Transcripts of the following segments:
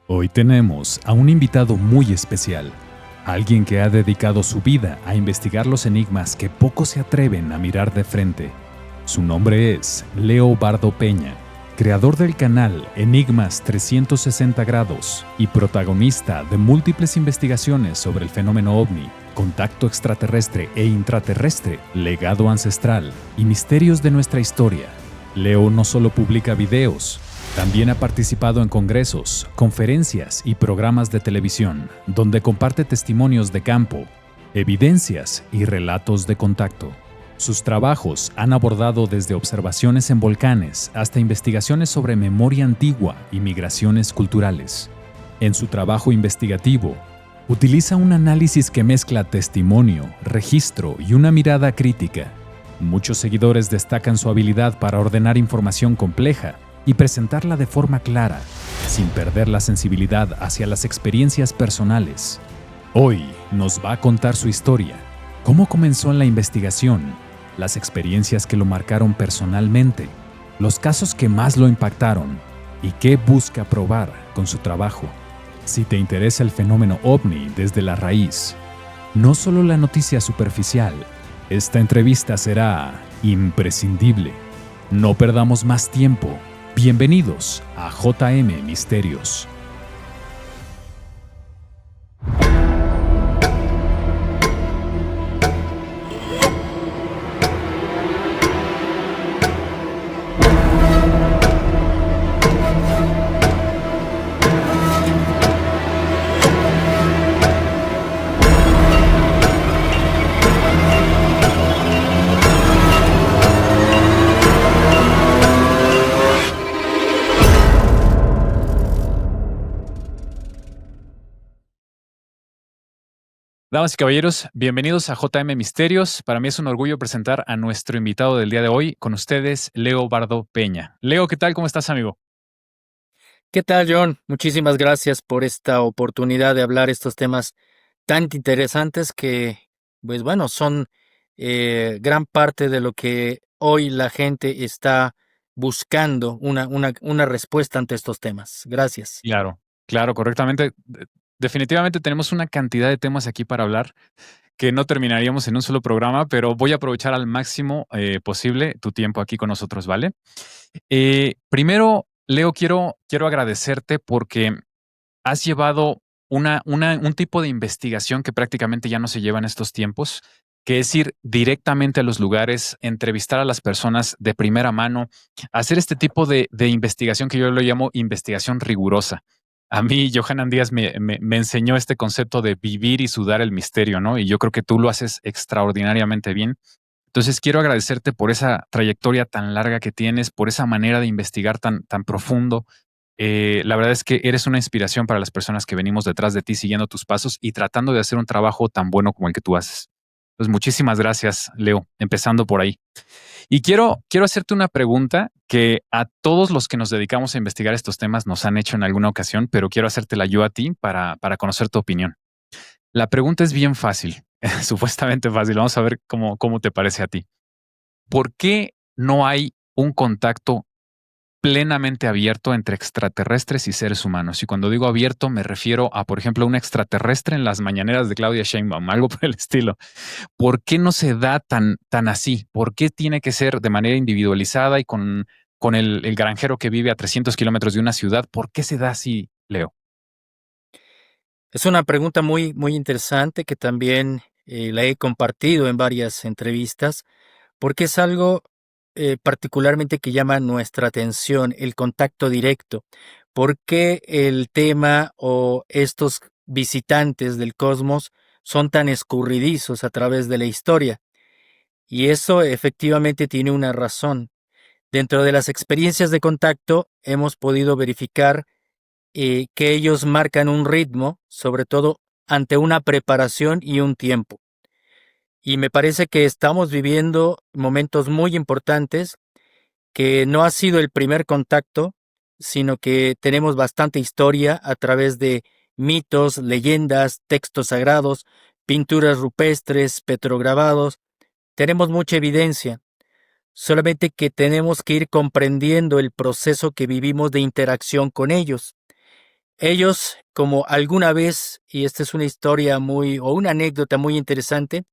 Hoy tenemos a un invitado muy especial, alguien que ha dedicado su vida a investigar los enigmas que pocos se atreven a mirar de frente. Su nombre es Leo Bardo Peña, creador del canal Enigmas 360 grados y protagonista de múltiples investigaciones sobre el fenómeno ovni, contacto extraterrestre e intraterrestre, legado ancestral y misterios de nuestra historia. Leo no solo publica videos, también ha participado en congresos, conferencias y programas de televisión, donde comparte testimonios de campo, evidencias y relatos de contacto. Sus trabajos han abordado desde observaciones en volcanes hasta investigaciones sobre memoria antigua y migraciones culturales. En su trabajo investigativo, utiliza un análisis que mezcla testimonio, registro y una mirada crítica. Muchos seguidores destacan su habilidad para ordenar información compleja y presentarla de forma clara, sin perder la sensibilidad hacia las experiencias personales. Hoy nos va a contar su historia, cómo comenzó en la investigación, las experiencias que lo marcaron personalmente, los casos que más lo impactaron y qué busca probar con su trabajo. Si te interesa el fenómeno ovni desde la raíz, no solo la noticia superficial, esta entrevista será imprescindible. No perdamos más tiempo. Bienvenidos a JM Misterios. Damas y caballeros, bienvenidos a JM Misterios. Para mí es un orgullo presentar a nuestro invitado del día de hoy. Con ustedes, Leo Bardo Peña. Leo, ¿qué tal? ¿Cómo estás, amigo? ¿Qué tal, John? Muchísimas gracias por esta oportunidad de hablar estos temas tan interesantes que, pues bueno, son gran parte de lo que hoy la gente está buscando, una respuesta ante estos temas. Gracias. Claro, correctamente. Definitivamente tenemos una cantidad de temas aquí para hablar que no terminaríamos en un solo programa, pero voy a aprovechar al máximo posible tu tiempo aquí con nosotros, ¿vale? Primero, Leo, quiero agradecerte porque has llevado un tipo de investigación que prácticamente ya no se lleva en estos tiempos, que es ir directamente a los lugares, entrevistar a las personas de primera mano, hacer este tipo de investigación que yo lo llamo investigación rigurosa. A mí, Johanan Díaz me enseñó este concepto de vivir y sudar el misterio, ¿no? Y yo creo que tú lo haces extraordinariamente bien. Entonces, quiero agradecerte por esa trayectoria tan larga que tienes, por esa manera de investigar tan profundo. La verdad es que eres una inspiración para las personas que venimos detrás de ti siguiendo tus pasos y tratando de hacer un trabajo tan bueno como el que tú haces. Pues muchísimas gracias, Leo, empezando por ahí. Y quiero hacerte una pregunta que a todos los que nos dedicamos a investigar estos temas nos han hecho en alguna ocasión, pero quiero hacértela yo a ti para conocer tu opinión. La pregunta es bien fácil, supuestamente fácil. Vamos a ver cómo te parece a ti. ¿Por qué no hay un contacto plenamente abierto entre extraterrestres y seres humanos? Y cuando digo abierto me refiero a, por ejemplo, un extraterrestre en las mañaneras de Claudia Sheinbaum, algo por el estilo. ¿Por qué no se da tan así? ¿Por qué tiene que ser de manera individualizada y con el granjero que vive a 300 kilómetros de una ciudad? ¿Por qué se da así, Leo? Es una pregunta muy interesante que también la he compartido en varias entrevistas, porque es algo particularmente que llama nuestra atención, el contacto directo. ¿Por qué el tema o estos visitantes del cosmos son tan escurridizos a través de la historia? Y eso efectivamente tiene una razón. Dentro de las experiencias de contacto hemos podido verificar que ellos marcan un ritmo, sobre todo ante una preparación y un tiempo. Y me parece que estamos viviendo momentos muy importantes, que no ha sido el primer contacto, sino que tenemos bastante historia a través de mitos, leyendas, textos sagrados, pinturas rupestres, petrograbados. Tenemos mucha evidencia, solamente que tenemos que ir comprendiendo el proceso que vivimos de interacción con ellos. Ellos, como alguna vez, y esta es una historia o una anécdota muy interesante,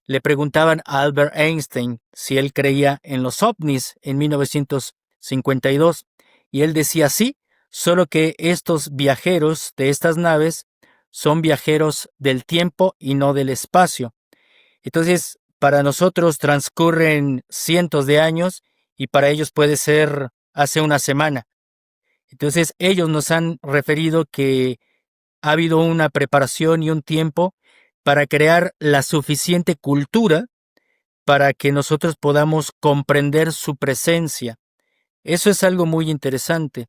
le preguntaban a Albert Einstein si él creía en los ovnis en 1952, y él decía sí, solo que estos viajeros de estas naves son viajeros del tiempo y no del espacio. Entonces, para nosotros transcurren cientos de años y para ellos puede ser hace una semana. Entonces, ellos nos han referido que ha habido una preparación y un tiempo para crear la suficiente cultura para que nosotros podamos comprender su presencia. Eso es algo muy interesante,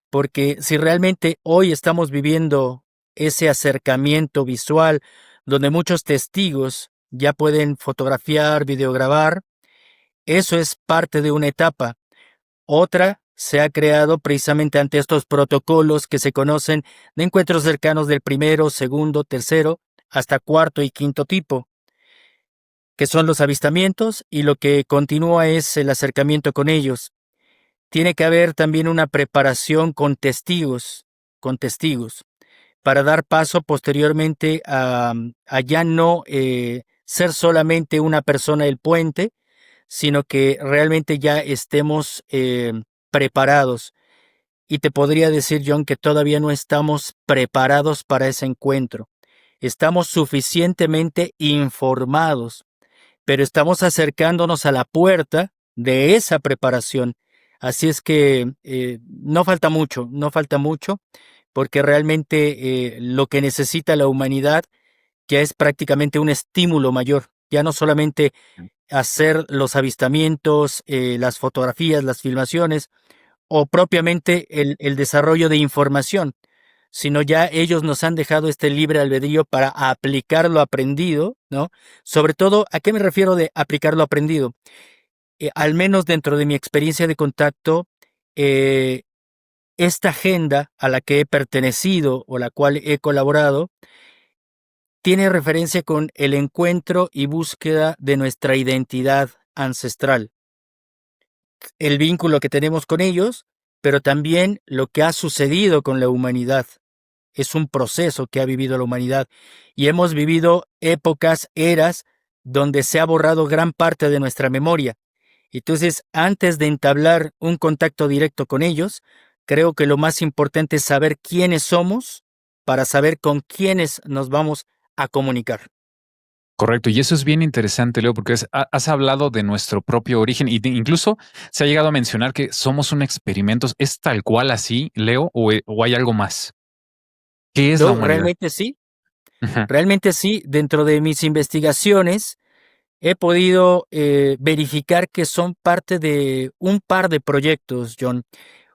porque si realmente hoy estamos viviendo ese acercamiento visual, donde muchos testigos ya pueden fotografiar, videograbar, eso es parte de una etapa. Otra se ha creado precisamente ante estos protocolos que se conocen de encuentros cercanos del primero, segundo, tercero, hasta cuarto y quinto tipo, que son los avistamientos, y lo que continúa es el acercamiento con ellos. Tiene que haber también una preparación con testigos, para dar paso posteriormente a ya no ser solamente una persona del puente, sino que realmente ya estemos preparados. Y te podría decir, John, que todavía no estamos preparados para ese encuentro. Estamos suficientemente informados, pero estamos acercándonos a la puerta de esa preparación. Así es que no falta mucho, porque realmente lo que necesita la humanidad ya es prácticamente un estímulo mayor, ya no solamente hacer los avistamientos, las fotografías, las filmaciones, o propiamente el desarrollo de información, sino ya ellos nos han dejado este libre albedrío para aplicar lo aprendido, ¿no? Sobre todo, ¿a qué me refiero de aplicar lo aprendido? Al menos dentro de mi experiencia de contacto, eh, esta agenda a la que he pertenecido o la cual he colaborado, tiene referencia con el encuentro y búsqueda de nuestra identidad ancestral, el vínculo que tenemos con ellos, pero también lo que ha sucedido con la humanidad. Es un proceso que ha vivido la humanidad y hemos vivido épocas, eras, donde se ha borrado gran parte de nuestra memoria. Entonces, antes de entablar un contacto directo con ellos, creo que lo más importante es saber quiénes somos para saber con quiénes nos vamos a comunicar. Correcto, y eso es bien interesante, Leo, porque has hablado de nuestro propio origen y incluso se ha llegado a mencionar que somos un experimento. ¿Es tal cual así, Leo, o hay algo más? ¿Qué es la No, humanidad? Ujú. realmente sí, dentro de mis investigaciones he podido verificar que son parte de un par de proyectos, John.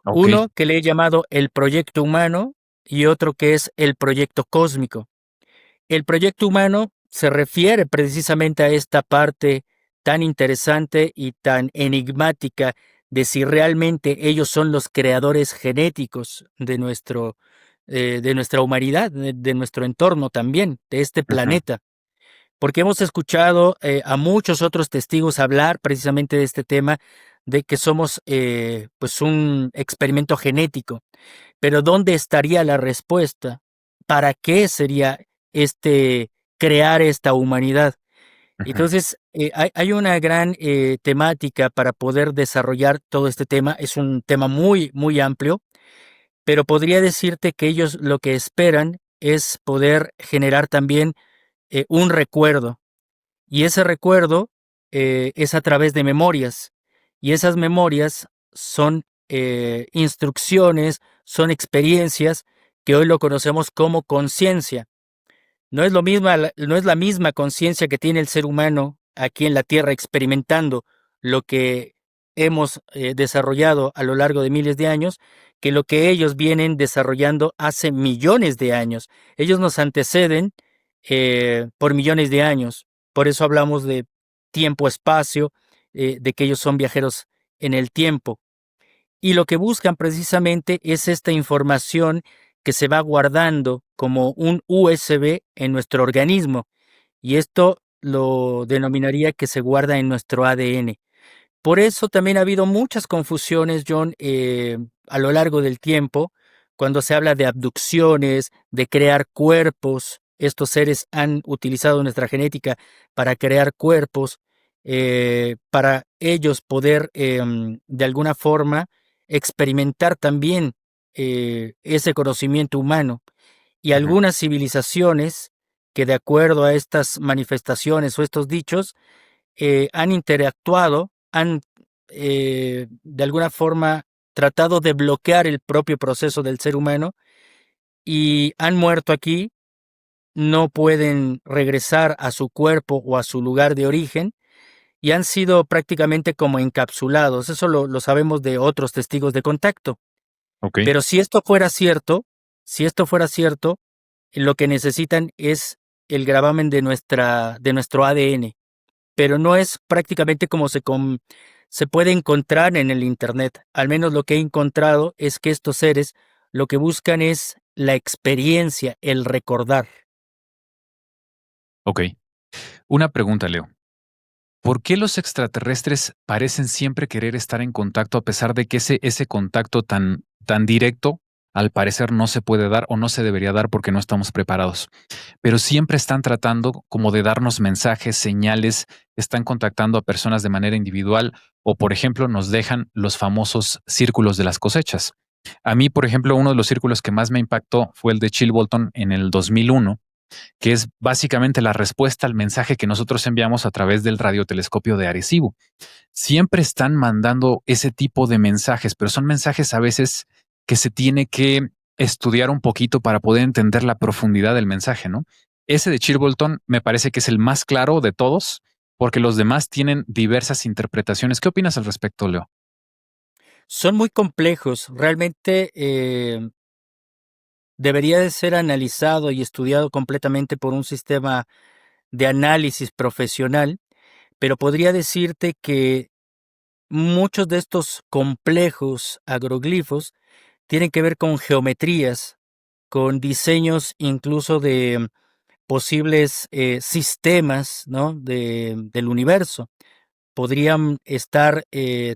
Ok. Uno que le he llamado el proyecto humano y otro que es el proyecto cósmico. El proyecto humano se refiere precisamente a esta parte tan interesante y tan enigmática de si realmente ellos son los creadores genéticos de nuestra humanidad, de nuestro entorno también, de este Ujú, planeta. Porque hemos escuchado a muchos otros testigos hablar precisamente de este tema, de que somos pues un experimento genético. Pero ¿dónde estaría la respuesta? ¿Para qué sería este crear esta humanidad? ujú, Entonces, hay una gran temática para poder desarrollar todo este tema. Es un tema muy, muy amplio, pero podría decirte que ellos lo que esperan es poder generar también un recuerdo, y ese recuerdo es a través de memorias. Y esas memorias son instrucciones, son experiencias que hoy lo conocemos como conciencia. No es la misma conciencia que tiene el ser humano aquí en la Tierra experimentando lo que hemos desarrollado a lo largo de miles de años, que lo que ellos vienen desarrollando hace millones de años. Ellos nos anteceden por millones de años. Por eso hablamos de tiempo-espacio, de que ellos son viajeros en el tiempo. Y lo que buscan precisamente es esta información que se va guardando como un USB en nuestro organismo. Y esto lo denominaría que se guarda en nuestro ADN. Por eso también ha habido muchas confusiones, John, a lo largo del tiempo, cuando se habla de abducciones, de crear cuerpos. Estos seres han utilizado nuestra genética para crear cuerpos, para ellos poder de alguna forma experimentar también ese conocimiento humano. Y Ujú. algunas civilizaciones que de acuerdo a estas manifestaciones o estos dichos, han interactuado, han de alguna forma tratado de bloquear el propio proceso del ser humano y han muerto aquí, no pueden regresar a su cuerpo o a su lugar de origen y han sido prácticamente como encapsulados. Eso lo sabemos de otros testigos de contacto. Ok, Pero si esto fuera cierto, si esto fuera cierto, lo que necesitan es el gravamen de nuestro ADN, pero no es prácticamente como se puede encontrar en el Internet. Al menos lo que he encontrado es que estos seres lo que buscan es la experiencia, el recordar. ok. Una pregunta, Leo. ¿Por qué los extraterrestres parecen siempre querer estar en contacto a pesar de que ese contacto tan directo al parecer no se puede dar o no se debería dar porque no estamos preparados? Pero siempre están tratando como de darnos mensajes, señales, están contactando a personas de manera individual o, por ejemplo, nos dejan los famosos círculos de las cosechas. A mí, por ejemplo, uno de los círculos que más me impactó fue el de Chilbolton en el 2001, que es básicamente la respuesta al mensaje que nosotros enviamos a través del radiotelescopio de Arecibo. Siempre están mandando ese tipo de mensajes, pero son mensajes a veces que se tiene que estudiar un poquito para poder entender la profundidad del mensaje, ¿no? Ese de Chilbolton me parece que es el más claro de todos, porque los demás tienen diversas interpretaciones. ¿Qué opinas al respecto, Leo? Son muy complejos, realmente debería de ser analizado y estudiado completamente por un sistema de análisis profesional, pero podría decirte que muchos de estos complejos agroglifos tienen que ver con geometrías, con diseños incluso de posibles sistemas, ¿no? Del universo. Podrían estar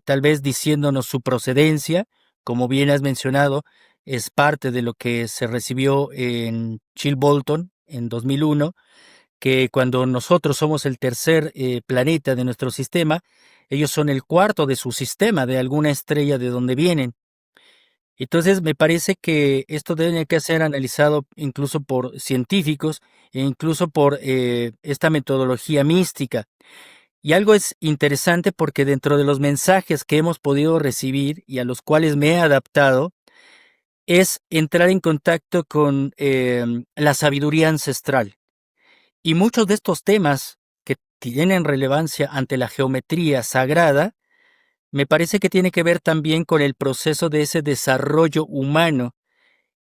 tal vez diciéndonos su procedencia, como bien has mencionado, es parte de lo que se recibió en Chilbolton en 2001, que cuando nosotros somos el tercer planeta de nuestro sistema, ellos son el cuarto de su sistema, de alguna estrella de donde vienen. Entonces, me parece que esto debe que ser analizado incluso por científicos e incluso por esta metodología mística. Y algo es interesante porque dentro de los mensajes que hemos podido recibir y a los cuales me he adaptado, es entrar en contacto con la sabiduría ancestral. Y muchos de estos temas que tienen relevancia ante la geometría sagrada, me parece que tiene que ver también con el proceso de ese desarrollo humano.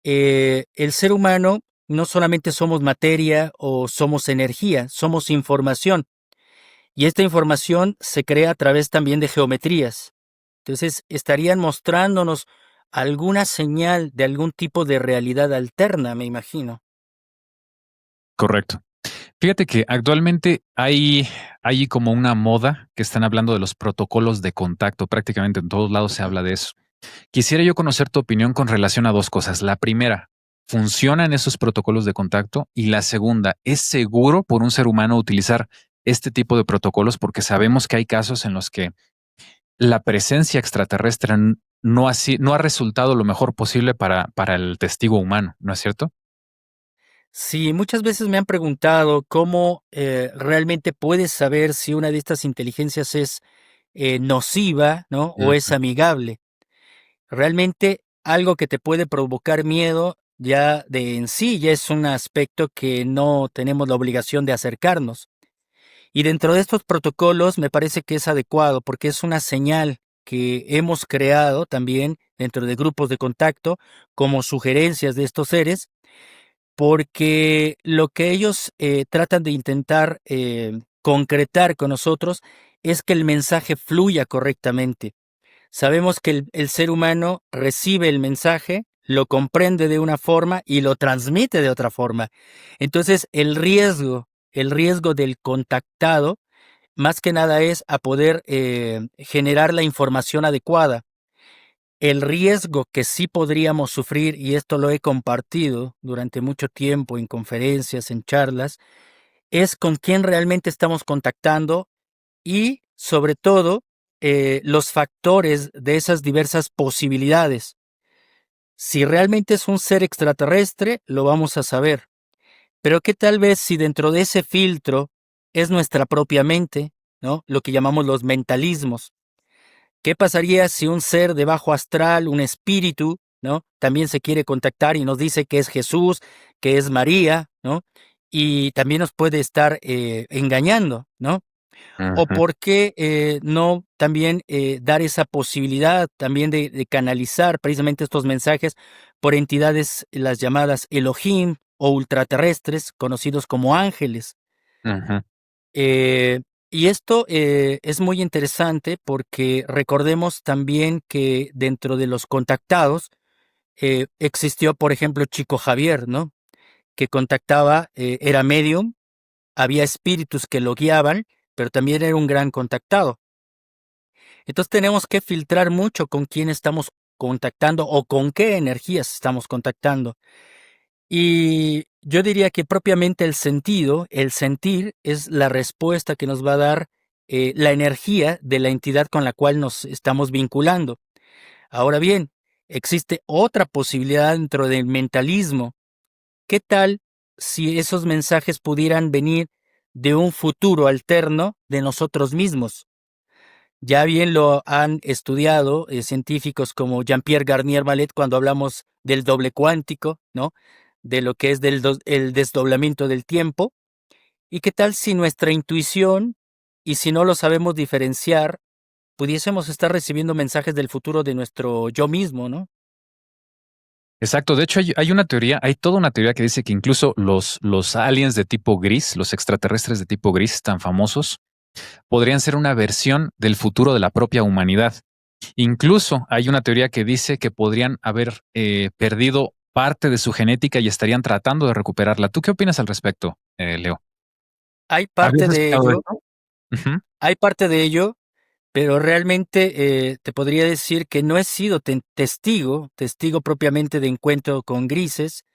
El ser humano no solamente somos materia o somos energía, somos información. Y esta información se crea a través también de geometrías. Entonces, estarían mostrándonos alguna señal de algún tipo de realidad alterna, me imagino. Correcto. Fíjate que actualmente hay como una moda que están hablando de los protocolos de contacto. Prácticamente en todos lados se habla de eso. Quisiera yo conocer tu opinión con relación a dos cosas. La primera, ¿funcionan esos protocolos de contacto? Y la segunda, ¿es seguro por un ser humano utilizar este tipo de protocolos? Porque sabemos que hay casos en los que la presencia extraterrestre no ha resultado lo mejor posible para el testigo humano, ¿no es cierto? Sí, muchas veces me han preguntado cómo realmente puedes saber si una de estas inteligencias es nociva, ¿no? O es Ujú. amigable. Realmente algo que te puede provocar miedo ya de en sí ya es un aspecto que no tenemos la obligación de acercarnos. Y dentro de estos protocolos me parece que es adecuado porque es una señal que hemos creado también dentro de grupos de contacto como sugerencias de estos seres, porque lo que ellos tratan de intentar concretar con nosotros es que el mensaje fluya correctamente. Sabemos que el ser humano recibe el mensaje, lo comprende de una forma y lo transmite de otra forma. Entonces, el riesgo del contactado, más que nada es a poder generar la información adecuada. El riesgo que sí podríamos sufrir, y esto lo he compartido durante mucho tiempo en conferencias, en charlas, es con quién realmente estamos contactando y, sobre todo, los factores de esas diversas posibilidades. Si realmente es un ser extraterrestre, lo vamos a saber. Pero qué tal vez si dentro de ese filtro es nuestra propia mente, ¿no? Lo que llamamos los mentalismos. ¿Qué pasaría si un ser de bajo astral, un espíritu, ¿no? También se quiere contactar y nos dice que es Jesús, que es María, ¿no? Y también nos puede estar engañando, ¿no? O Ujú, por qué no también dar esa posibilidad también de canalizar precisamente estos mensajes por entidades, las llamadas Elohim o ultraterrestres, conocidos como ángeles. ujú. Eh, y esto es muy interesante porque recordemos también que dentro de los contactados existió, por ejemplo, Chico Javier, ¿no? Que contactaba, era medium, había espíritus que lo guiaban, pero también era un gran contactado. Entonces tenemos que filtrar mucho con quién estamos contactando o con qué energías estamos contactando. Y yo diría que propiamente el sentido, el sentir, es la respuesta que nos va a dar la energía de la entidad con la cual nos estamos vinculando. Ahora bien, existe otra posibilidad dentro del mentalismo. ¿Qué tal si esos mensajes pudieran venir de un futuro alterno de nosotros mismos? Ya bien lo han estudiado científicos como Jean-Pierre Garnier Mallet cuando hablamos del doble cuántico, ¿no? De lo que es el desdoblamiento del tiempo. ¿Y qué tal si nuestra intuición, y si no lo sabemos diferenciar, pudiésemos estar recibiendo mensajes del futuro de nuestro yo mismo, ¿no? Exacto. De hecho, hay una teoría, hay toda una teoría que dice que incluso los aliens de tipo gris, los extraterrestres de tipo gris tan famosos, podrían ser una versión del futuro de la propia humanidad. Incluso hay una teoría que dice que podrían haber perdido parte de su genética y estarían tratando de recuperarla. ¿Tú qué opinas al respecto, Leo? Hay ¿Habías parte de escuchado ello, esto? Ujú, hay parte de ello, pero realmente te podría decir que no he sido testigo propiamente de encuentro con grises.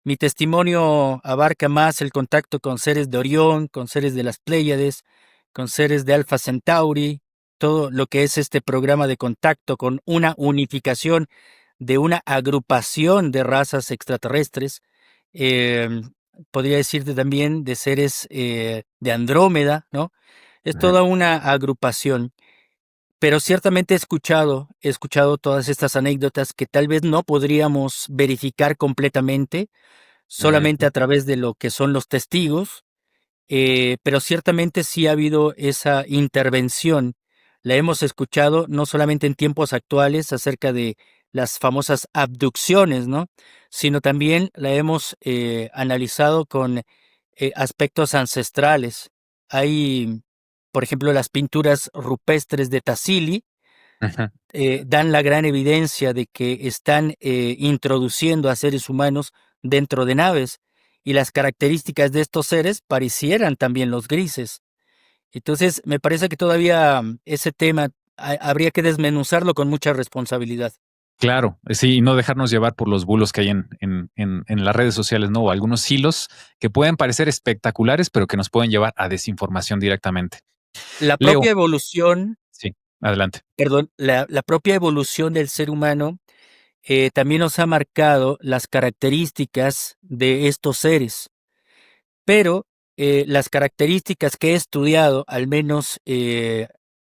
Mi testimonio abarca más el contacto con seres de Orión, con seres de las Pléyades, con seres de Alpha Centauri, todo lo que es este programa de contacto con una unificación de una agrupación de razas extraterrestres. em, Podría decirte también de seres de Andrómeda, ¿no? Es ujú, toda una agrupación. Pero ciertamente he escuchado todas estas anécdotas que tal vez no podríamos verificar completamente, solamente ujú. a través de lo que son los testigos, pero ciertamente sí ha habido esa intervención. La hemos escuchado no solamente en tiempos actuales acerca de las famosas abducciones, ¿no? Sino también la hemos analizado con aspectos ancestrales. Hay, por ejemplo, las pinturas rupestres de Tassili, Ujú. dan la gran evidencia de que están introduciendo a seres humanos dentro de naves y las características de estos seres parecieran también los grises. Entonces, me parece que todavía ese tema habría que desmenuzarlo con mucha responsabilidad. Claro, sí, y no dejarnos llevar por los bulos que hay en las redes sociales, ¿no? O algunos hilos que pueden parecer espectaculares, pero que nos pueden llevar a desinformación directamente. La Leo, propia evolución, sí, adelante. perdón, la propia evolución del ser humano también nos ha marcado las características de estos seres. Pero las características que he estudiado, al menos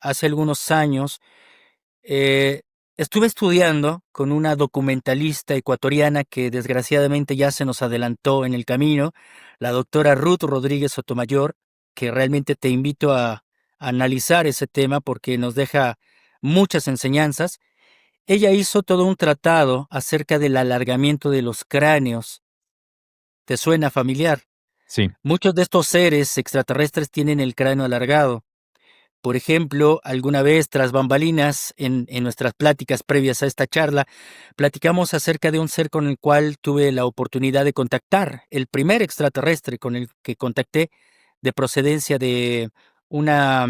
hace algunos años, eh, estuve estudiando con una documentalista ecuatoriana que desgraciadamente ya se nos adelantó en el camino, la doctora Ruth Rodríguez Sotomayor, que realmente te invito a analizar ese tema porque nos deja muchas enseñanzas. Ella hizo todo un tratado acerca del alargamiento de los cráneos. ¿Te suena familiar? Sí, Muchos de estos seres extraterrestres tienen el cráneo alargado. Por ejemplo, alguna vez tras bambalinas, en nuestras pláticas previas a esta charla, platicamos acerca de un ser con el cual tuve la oportunidad de contactar, el primer extraterrestre con el que contacté, de procedencia de una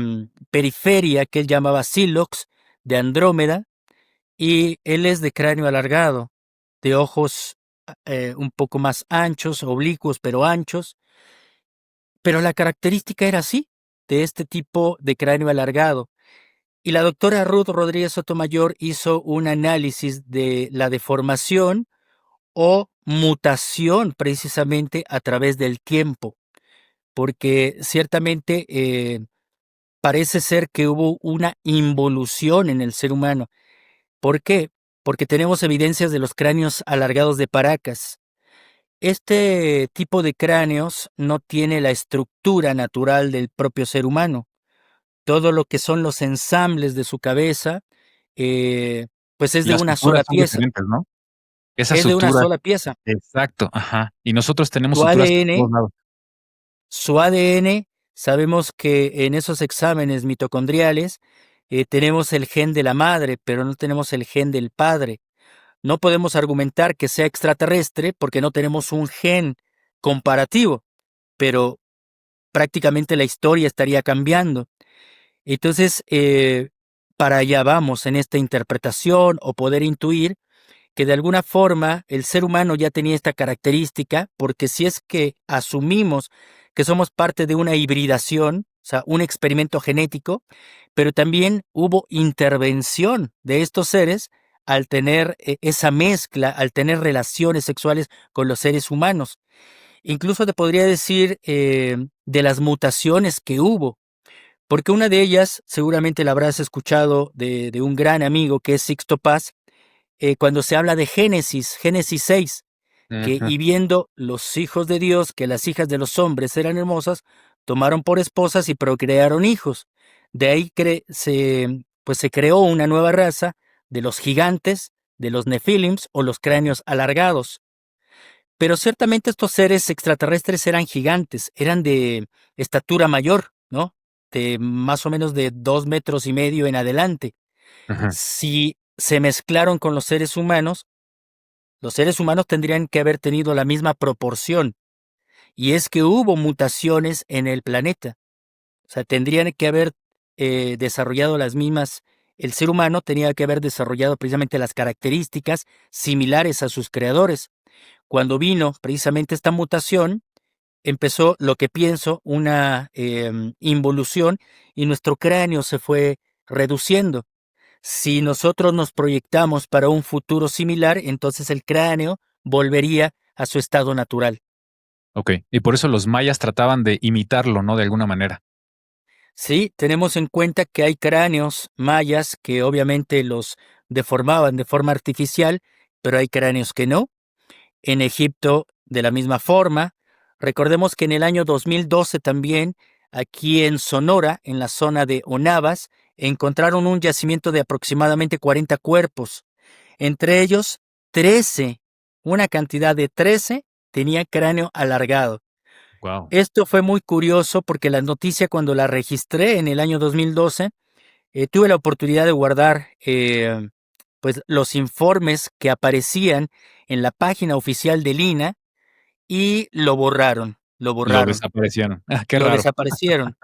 periferia que él llamaba Silox, de Andrómeda, y él es de cráneo alargado, de ojos un poco más anchos, oblicuos, pero anchos. Pero la característica era así, de este tipo de cráneo alargado. Y la doctora Ruth Rodríguez Sotomayor hizo un análisis de la deformación o mutación precisamente a través del tiempo, porque ciertamente parece ser que hubo una involución en el ser humano. ¿Por qué? Porque tenemos evidencias de los cráneos alargados de Paracas. Este tipo de cráneos no tiene la estructura natural del propio ser humano. Todo lo que son los ensambles de su cabeza, eh, pues es de Las una suturas sola son pieza, diferentes, ¿no? Esas es de una suturas, sola pieza. exacto, ajá. Y nosotros tenemos Su suturas por ADN, todos lados. su ADN, sabemos que en esos exámenes mitocondriales tenemos el gen de la madre, pero no tenemos el gen del padre. No podemos argumentar que sea extraterrestre porque no tenemos un gen comparativo, pero prácticamente la historia estaría cambiando. Entonces, para allá vamos en esta interpretación o poder intuir que de alguna forma el ser humano ya tenía esta característica, porque si es que asumimos que somos parte de una hibridación, o sea, un experimento genético, pero también hubo intervención de estos seres al tener esa mezcla, al tener relaciones sexuales con los seres humanos. Incluso te podría decir de las mutaciones que hubo, porque una de ellas seguramente la habrás escuchado de un gran amigo que es Sixto Paz, cuando se habla de Génesis, Génesis 6, que Ujú. y viendo los hijos de Dios que las hijas de los hombres eran hermosas, tomaron por esposas y procrearon hijos. De ahí pues se creó una nueva raza de los gigantes, de los nefilims o los cráneos alargados. Pero ciertamente estos seres extraterrestres eran gigantes, eran de estatura mayor, ¿no? De más o menos de 2,5 metros en adelante. Ujú. Si se mezclaron con los seres humanos tendrían que haber tenido la misma proporción. Y es que hubo mutaciones en el planeta. O sea, tendrían que haber desarrollado las mismas. El ser humano tenía que haber desarrollado precisamente las características similares a sus creadores. Cuando vino precisamente esta mutación, empezó lo que pienso, una involución y nuestro cráneo se fue reduciendo. Si nosotros nos proyectamos para un futuro similar, entonces el cráneo volvería a su estado natural. Ok, y por eso los mayas trataban de imitarlo, ¿no? De alguna manera. Sí, tenemos en cuenta que hay cráneos mayas que obviamente los deformaban de forma artificial, pero hay cráneos que no. En Egipto, de la misma forma. Recordemos que en el año 2012 también, aquí en Sonora, en la zona de Onavas, encontraron un yacimiento de aproximadamente 40 cuerpos. Entre ellos, 13, una cantidad de 13, tenía cráneo alargado. Wow. Esto fue muy curioso porque la noticia cuando la registré en el año 2012, tuve la oportunidad de guardar pues los informes que aparecían en la página oficial del INAH y lo Y lo borraron, desaparecieron. Ah, qué lo raro. desaparecieron.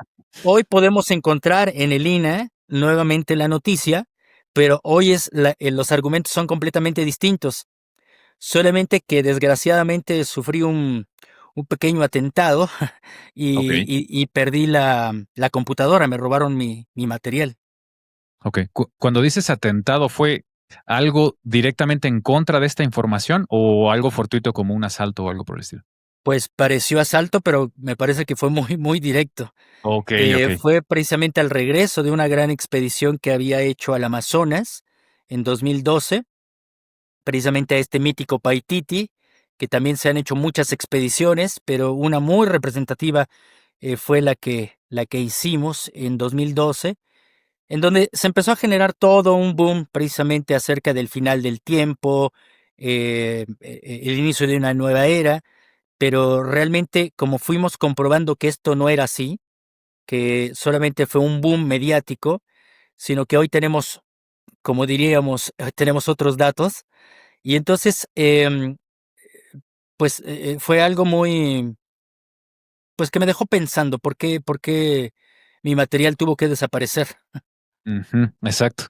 Hoy podemos encontrar en el INAH nuevamente la noticia, pero hoy los argumentos son completamente distintos. Solamente que desgraciadamente sufrí un pequeño atentado Ok, y perdí la computadora, me robaron mi material. ok. Cuando dices atentado, ¿fue algo directamente en contra de esta información o algo fortuito como un asalto o algo por el estilo? Pues pareció asalto, pero me parece que fue muy, muy directo. Ok, ok. Fue precisamente al regreso de una gran expedición que había hecho al Amazonas en 2012, precisamente a este mítico Paititi, que también se han hecho muchas expediciones, pero una muy representativa fue la que hicimos en 2012, en donde se empezó a generar todo un boom precisamente acerca del final del tiempo, el inicio de una nueva era, pero realmente como fuimos comprobando que esto no era así, que solamente fue un boom mediático, sino que hoy tenemos, como diríamos, tenemos otros datos. Y entonces, pues fue algo muy, pues que me dejó pensando, ¿por qué mi material tuvo que desaparecer? Ujú, exacto.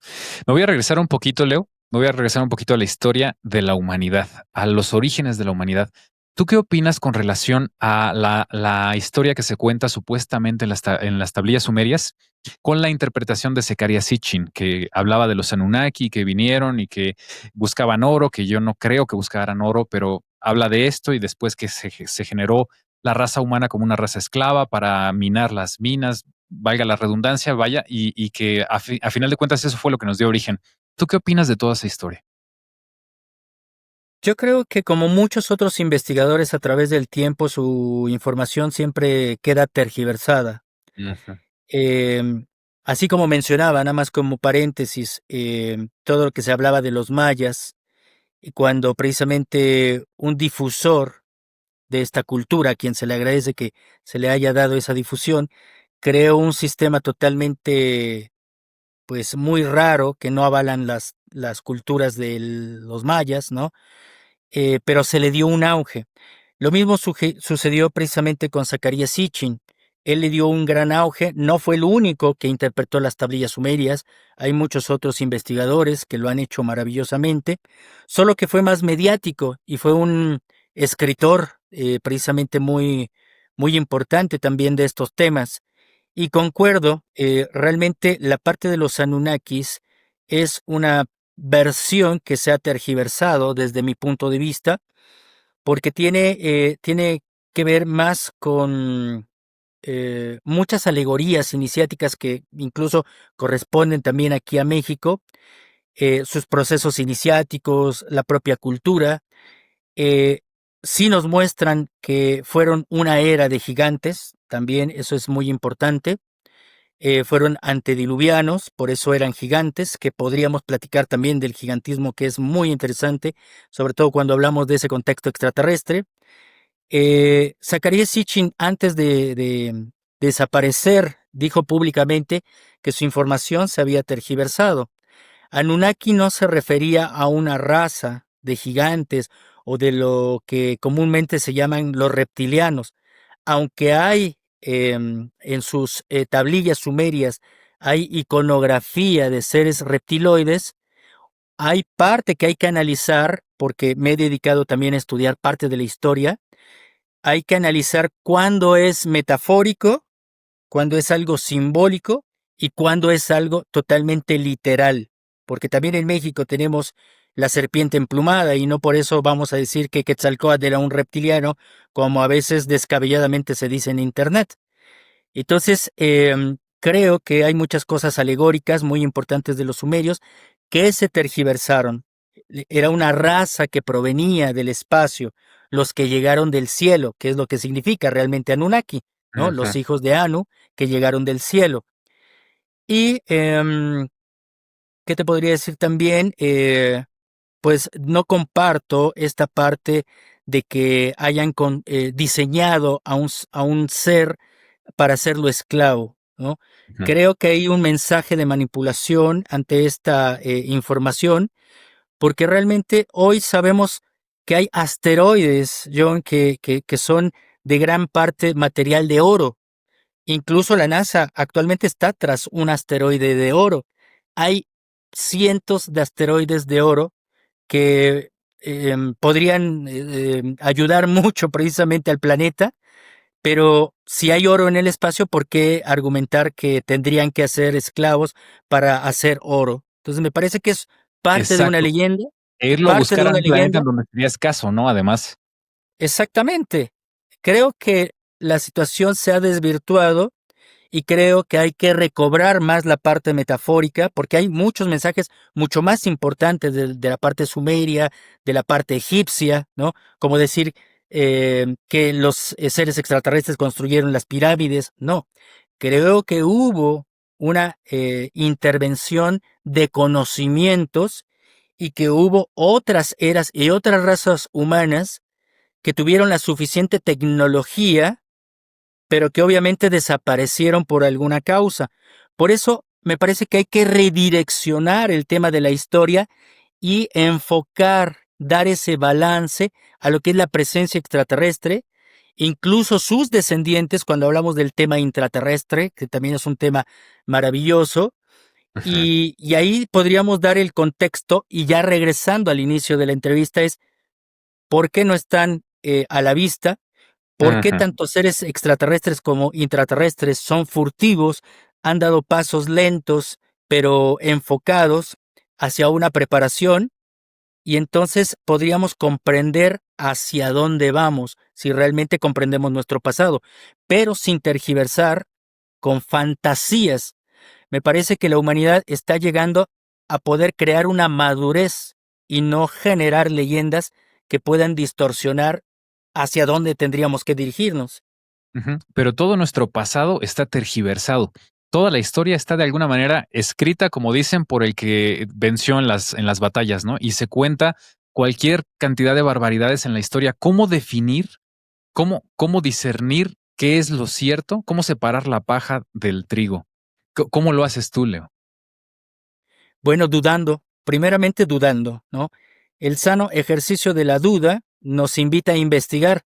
Me voy a regresar un poquito, Leo. Me voy a regresar un poquito a la historia de la humanidad, a los orígenes de la humanidad. ¿Tú qué opinas con relación a la historia que se cuenta supuestamente en las tablillas sumerias con la interpretación de Zecharia Sitchin, que hablaba de los Anunnaki que vinieron y que buscaban oro, que yo no creo que buscaran oro, pero habla de esto y después que se generó la raza humana como una raza esclava para minar las minas, valga la redundancia, vaya, y que a final de cuentas eso fue lo que nos dio origen. ¿Tú qué opinas de toda esa historia? Yo creo que como muchos otros investigadores a través del tiempo, su información siempre queda tergiversada. Ujú, Em, Así como mencionaba, nada más como paréntesis, todo lo que se hablaba de los mayas, y cuando precisamente un difusor de esta cultura, a quien se le agradece que se le haya dado esa difusión, creó un sistema totalmente, pues, muy raro, que no avalan las culturas de los mayas, ¿no? Pero se le dio un auge. Lo mismo sucedió precisamente con Zacarías Sitchin. Él le dio un gran auge, no fue el único que interpretó las tablillas sumerias, hay muchos otros investigadores que lo han hecho maravillosamente, solo que fue más mediático y fue un escritor precisamente muy, muy importante también de estos temas. Y concuerdo, realmente la parte de los Anunnakis es una versión que se ha tergiversado desde mi punto de vista, porque tiene que ver más con muchas alegorías iniciáticas que incluso corresponden también aquí a México, sus procesos iniciáticos, la propia cultura, eh, sí nos muestran que fueron una era de gigantes, también eso es muy importante, fueron antediluvianos, por eso eran gigantes, que podríamos platicar también del gigantismo, que es muy interesante, sobre todo cuando hablamos de ese contexto extraterrestre. Zacarías Sitchin, antes de desaparecer, dijo públicamente que su información se había tergiversado. Anunnaki no se refería a una raza de gigantes o de lo que comúnmente se llaman los reptilianos, aunque hay en sus tablillas sumerias, hay iconografía de seres reptiloides, hay parte que hay que analizar, porque me he dedicado también a estudiar parte de la historia, hay que analizar cuándo es metafórico, cuándo es algo simbólico y cuándo es algo totalmente literal, porque también en México tenemos la serpiente emplumada y no por eso vamos a decir que Quetzalcóatl era un reptiliano, como a veces descabelladamente se dice en Internet. Entonces, creo que hay muchas cosas alegóricas muy importantes de los sumerios que se tergiversaron. Era una raza que provenía del espacio, los que llegaron del cielo, que es lo que significa realmente Anunnaki, ¿no? Los ujú. hijos de Anu que llegaron del cielo. Y, ¿qué te podría decir también? Pues no comparto esta parte de que hayan diseñado a a un ser para hacerlo esclavo, ¿no? Ujú, Creo que hay un mensaje de manipulación ante esta información, porque realmente hoy sabemos que hay asteroides, John, que son de gran parte material de oro. Incluso la NASA actualmente está tras un asteroide de oro. Hay cientos de asteroides de oro que podrían ayudar mucho precisamente al planeta, pero si hay oro en el espacio, ¿por qué argumentar que tendrían que hacer esclavos para hacer oro? Entonces me parece que es parte de una exacto. leyenda, E irlo a parte de buscar a una un planeta leyenda. en donde sería escaso, ¿no? Además. Exactamente. Creo que la situación se ha desvirtuado y creo que hay que recobrar más la parte metafórica, porque hay muchos mensajes mucho más importantes de la parte sumeria, de la parte egipcia, ¿no? Como decir que los seres extraterrestres construyeron las pirámides. No, creo que hubo una intervención de conocimientos y que hubo otras eras y otras razas humanas que tuvieron la suficiente tecnología pero que obviamente desaparecieron por alguna causa. Por eso me parece que hay que redireccionar el tema de la historia y enfocar, dar ese balance a lo que es la presencia extraterrestre, incluso sus descendientes, cuando hablamos del tema intraterrestre, que también es un tema maravilloso, Ujú, Y ahí podríamos dar el contexto y ya regresando al inicio de la entrevista es por qué no están a la vista, por qué ujú, tanto seres extraterrestres como intraterrestres son furtivos, han dado pasos lentos pero enfocados hacia una preparación y entonces podríamos comprender hacia dónde vamos si realmente comprendemos nuestro pasado, pero sin tergiversar con fantasías. Me parece que la humanidad está llegando a poder crear una madurez y no generar leyendas que puedan distorsionar hacia dónde tendríamos que dirigirnos. ujú. Pero todo nuestro pasado está tergiversado. Toda la historia está de alguna manera escrita, como dicen, por el que venció en las batallas, ¿no? Y se cuenta cualquier cantidad de barbaridades en la historia. ¿Cómo definir, cómo discernir qué es lo cierto? ¿Cómo separar la paja del trigo? ¿Cómo lo haces tú, Leo? Bueno, dudando, primeramente dudando, ¿no? El sano ejercicio de la duda nos invita a investigar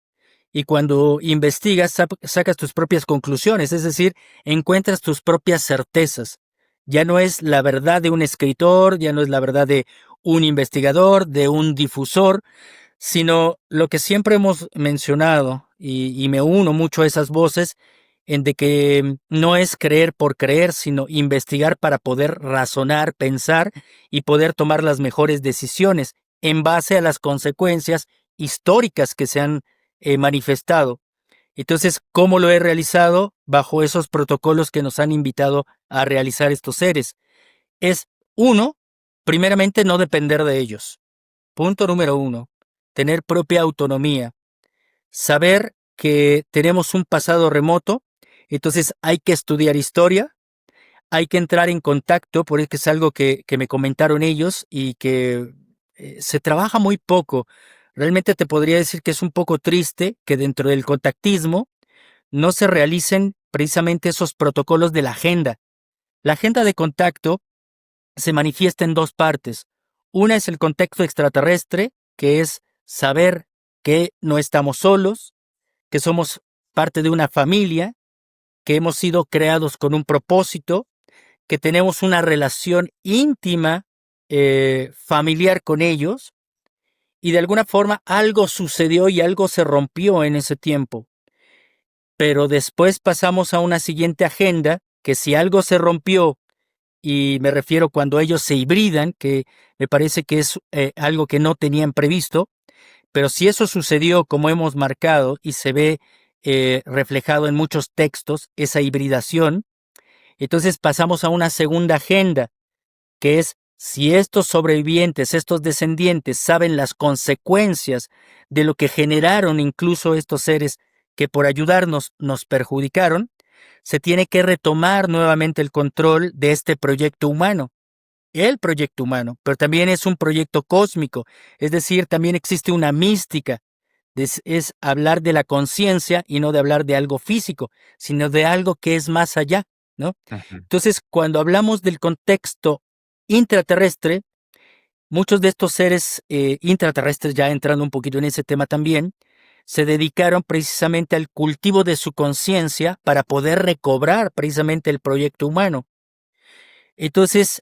y cuando investigas sacas tus propias conclusiones, es decir, encuentras tus propias certezas. Ya no es la verdad de un escritor, ya no es la verdad de un investigador, de un difusor, sino lo que siempre hemos mencionado, y me uno mucho a esas voces, en de que no es creer por creer, sino investigar para poder razonar, pensar y poder tomar las mejores decisiones en base a las consecuencias históricas que se han manifestado. Entonces, ¿cómo lo he realizado? Bajo esos protocolos que nos han invitado a realizar estos seres. Es uno, primeramente, no depender de ellos. Punto número uno, tener propia autonomía, saber que tenemos un pasado remoto, entonces hay que estudiar historia, hay que entrar en contacto, porque es algo que me comentaron ellos y que se trabaja muy poco. Realmente te podría decir que es un poco triste que dentro del contactismo no se realicen precisamente esos protocolos de la agenda. La agenda de contacto se manifiesta en dos partes. Una es el contexto extraterrestre, que es saber que no estamos solos, que somos parte de una familia, que hemos sido creados con un propósito, que tenemos una relación íntima, familiar con ellos, y de alguna forma algo sucedió y algo se rompió en ese tiempo. Pero después pasamos a una siguiente agenda, que si algo se rompió y me refiero cuando ellos se hibridan, que me parece que es algo que no tenían previsto, pero si eso sucedió como hemos marcado y se ve reflejado en muchos textos, esa hibridación, entonces pasamos a una segunda agenda, que es si estos sobrevivientes, estos descendientes saben las consecuencias de lo que generaron incluso estos seres que por ayudarnos nos perjudicaron, se tiene que retomar nuevamente el control de este proyecto humano, el proyecto humano, pero también es un proyecto cósmico, es decir, también existe una mística, es hablar de la conciencia y no de hablar de algo físico, sino de algo que es más allá, ¿no? Ujú. Entonces, cuando hablamos del contexto intraterrestre, muchos de estos seres intraterrestres, ya entrando un poquito en ese tema también, se dedicaron precisamente al cultivo de su conciencia para poder recobrar precisamente el proyecto humano. Entonces,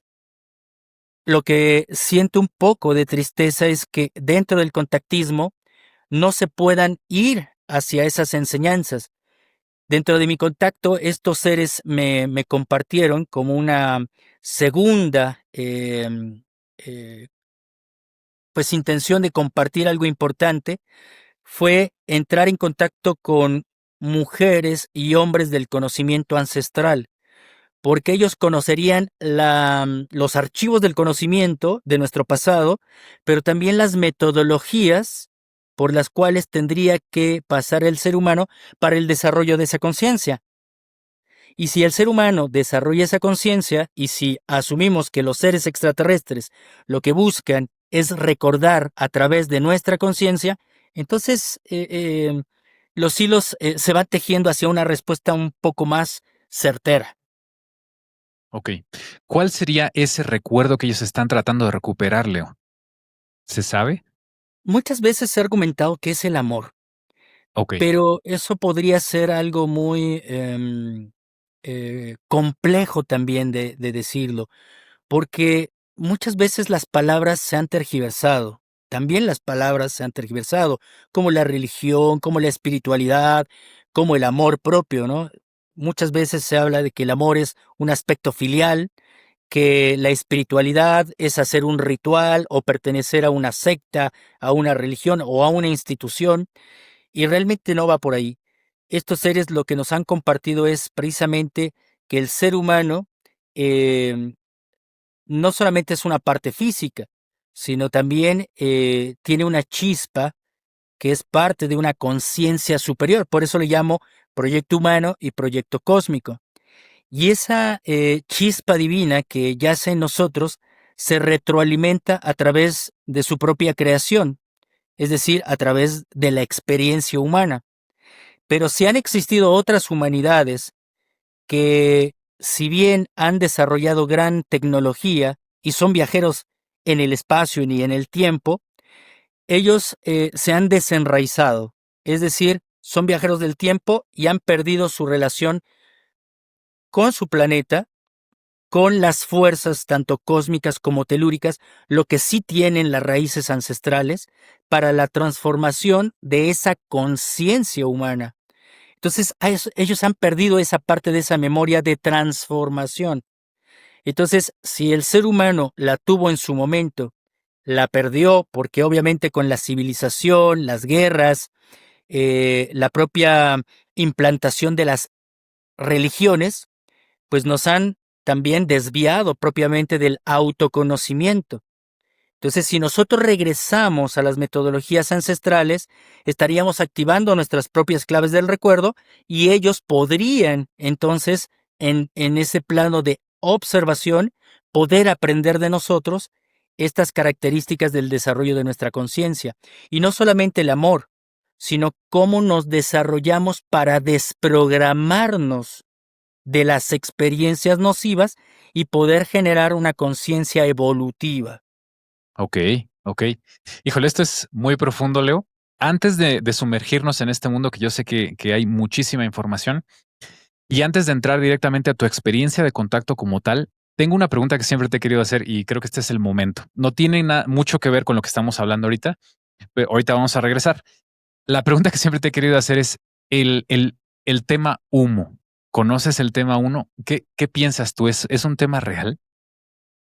lo que siento un poco de tristeza es que dentro del contactismo no se puedan ir hacia esas enseñanzas. Dentro de mi contacto, estos seres me compartieron como una segunda pues intención de compartir algo importante, fue entrar en contacto con mujeres y hombres del conocimiento ancestral, porque ellos conocerían los archivos del conocimiento de nuestro pasado, pero también las metodologías por las cuales tendría que pasar el ser humano para el desarrollo de esa conciencia. Y si el ser humano desarrolla esa conciencia, y si asumimos que los seres extraterrestres lo que buscan es recordar a través de nuestra conciencia, entonces los hilos se van tejiendo hacia una respuesta un poco más certera. Ok. ¿Cuál sería ese recuerdo que ellos están tratando de recuperar, Leo? ¿Se sabe? Muchas veces se ha argumentado que es el amor, Ok. pero eso podría ser algo muy complejo también de decirlo, porque muchas veces las palabras se han tergiversado. También las palabras se han tergiversado, como la religión, como la espiritualidad, como el amor propio, ¿no? Muchas veces se habla de que el amor es un aspecto filial, que la espiritualidad es hacer un ritual o pertenecer a una secta, a una religión o a una institución, y realmente no va por ahí. Estos seres lo que nos han compartido es precisamente que el ser humano eh, no solamente es una parte física, sino también tiene una chispa que es parte de una conciencia superior. Por eso le llamo proyecto humano y proyecto cósmico. Y esa chispa divina que yace en nosotros se retroalimenta a través de su propia creación, es decir, a través de la experiencia humana. Pero si han existido otras humanidades que, si bien han desarrollado gran tecnología y son viajeros en el espacio y en el tiempo, ellos se han desenraizado, es decir, son viajeros del tiempo y han perdido su relación con su planeta, con las fuerzas tanto cósmicas como telúricas, lo que sí tienen las raíces ancestrales para la transformación de esa conciencia humana. Entonces, ellos han perdido esa parte de esa memoria de transformación. Entonces, si el ser humano la tuvo en su momento, la perdió porque obviamente con la civilización, las guerras, la propia implantación de las religiones, pues nos han también desviado propiamente del autoconocimiento. Entonces, si nosotros regresamos a las metodologías ancestrales, estaríamos activando nuestras propias claves del recuerdo y ellos podrían entonces, en ese plano de observación, poder aprender de nosotros estas características del desarrollo de nuestra conciencia. Y no solamente el amor, sino cómo nos desarrollamos para desprogramarnos de las experiencias nocivas y poder generar una conciencia evolutiva. Ok, ok. Híjole, esto es muy profundo, Leo. Antes de sumergirnos en este mundo, que yo sé que hay muchísima información, y antes de entrar directamente a tu experiencia de contacto como tal, tengo una pregunta que siempre te he querido hacer y creo que este es el momento. No tiene mucho que ver con lo que estamos hablando ahorita, pero ahorita vamos a regresar. La pregunta que siempre te he querido hacer es el tema humo. ¿Conoces el tema humo? ¿Qué piensas tú? ¿Es un tema real?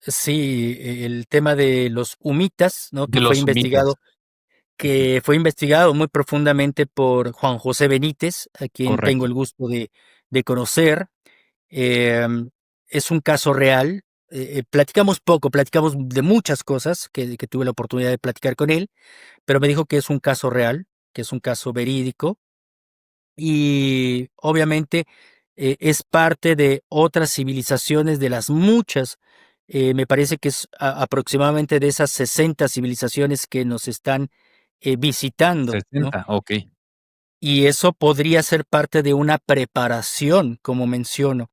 Sí, el tema de los humitas, ¿no? De los humitas. Ujú. Que fue investigado muy profundamente por Juan José Benítez, a quien tengo Correcto. el gusto de conocer. Em, es un caso real. Platicamos poco, platicamos de muchas cosas que tuve la oportunidad de platicar con él, pero me dijo que es un caso real, que es un caso verídico y obviamente es parte de otras civilizaciones, de las muchas, me parece que es aproximadamente de esas 60 civilizaciones que nos están visitando, ¿no? 60, ok. Y eso podría ser parte de una preparación, como menciono.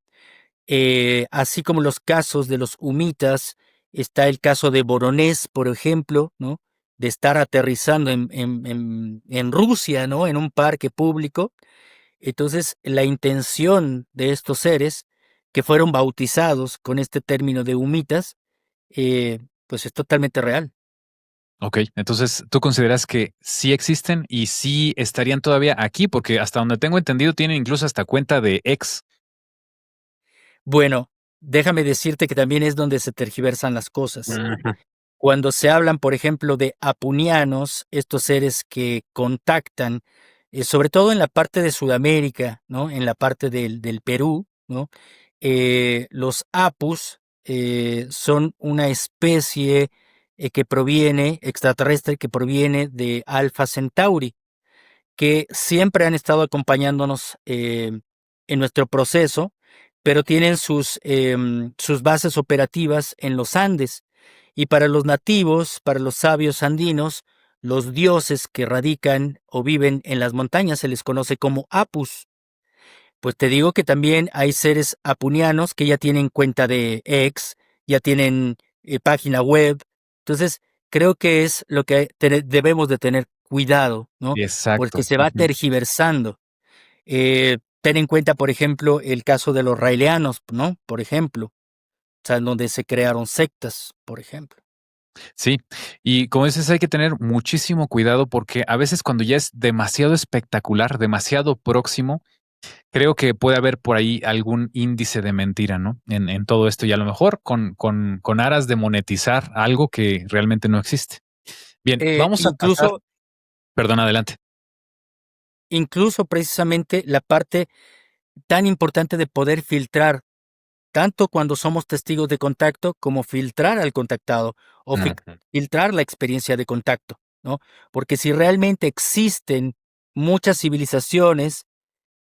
Así como los casos de los humitas, está el caso de Voronezh, por ejemplo, ¿no? De estar aterrizando en Rusia, ¿no? En un parque público. Entonces, la intención de estos seres que fueron bautizados con este término de humitas, pues es totalmente real. Ok, entonces tú consideras que sí existen y sí estarían todavía aquí, porque hasta donde tengo entendido tienen incluso hasta cuenta de ex. Bueno, déjame decirte que también es donde se tergiversan las cosas. Ujú. Cuando se hablan, por ejemplo, de apunianos, estos seres que contactan, sobre todo en la parte de Sudamérica, ¿no? En la parte del Perú, ¿no? Los apus son una especie que proviene, extraterrestre, que proviene de Alpha Centauri, que siempre han estado acompañándonos en nuestro proceso, pero tienen sus bases operativas en los Andes. Y para los nativos, para los sabios andinos, los dioses que radican o viven en las montañas se les conoce como Apus. Pues te digo que también hay seres apunianos que ya tienen cuenta de X, ya tienen página web. Entonces, creo que es lo que debemos de tener cuidado, ¿no? Porque Exacto. se va Ujú. tergiversando. Eh, ten en cuenta, por ejemplo, el caso de los raelianos, ¿no? Por ejemplo, o sea, en donde se crearon sectas, por ejemplo. Sí, y como dices, hay que tener muchísimo cuidado porque a veces cuando ya es demasiado espectacular, demasiado próximo, creo que puede haber por ahí algún índice de mentira, ¿no? En todo esto y a lo mejor con aras de monetizar algo que realmente no existe. Bien, vamos a pasar. Incluso, Perdón, adelante. incluso precisamente la parte tan importante de poder filtrar, tanto cuando somos testigos de contacto como filtrar al contactado o Ujú. filtrar la experiencia de contacto, ¿no? Porque si realmente existen muchas civilizaciones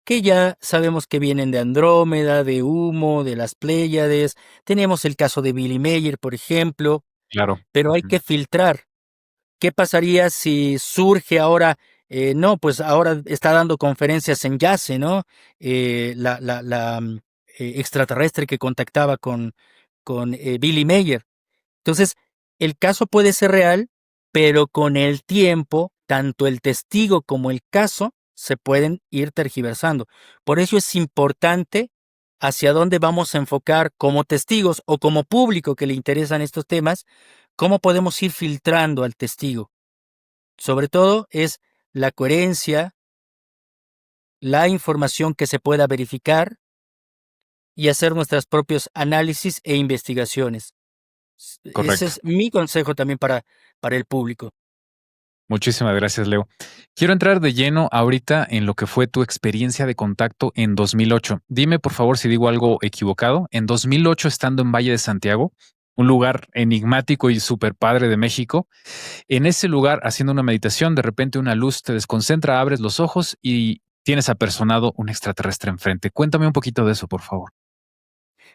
que ya sabemos que vienen de Andrómeda, de Humo, de las Pléyades, tenemos el caso de Billy Mayer, por ejemplo, Claro. pero hay Ujú. que filtrar. ¿Qué pasaría si surge ahora? No, pues ahora está dando conferencias en Yase, ¿no? Extraterrestre que contactaba con Billy Mayer. Entonces, el caso puede ser real, pero con el tiempo, tanto el testigo como el caso se pueden ir tergiversando. Por eso es importante hacia dónde vamos a enfocar como testigos o como público que le interesan estos temas, cómo podemos ir filtrando al testigo. Sobre todo es la coherencia, la información que se pueda verificar y hacer nuestros propios análisis e investigaciones. Ese Correcto. es mi consejo también para el público. Muchísimas gracias, Leo. Quiero entrar de lleno ahorita en lo que fue tu experiencia de contacto en 2008. Dime, por favor, si digo algo equivocado. En 2008, estando en Valle de Santiago, un lugar enigmático y súper padre de México, en ese lugar, haciendo una meditación, de repente una luz te desconcentra, abres los ojos y tienes apersonado un extraterrestre enfrente. Cuéntame un poquito de eso, por favor.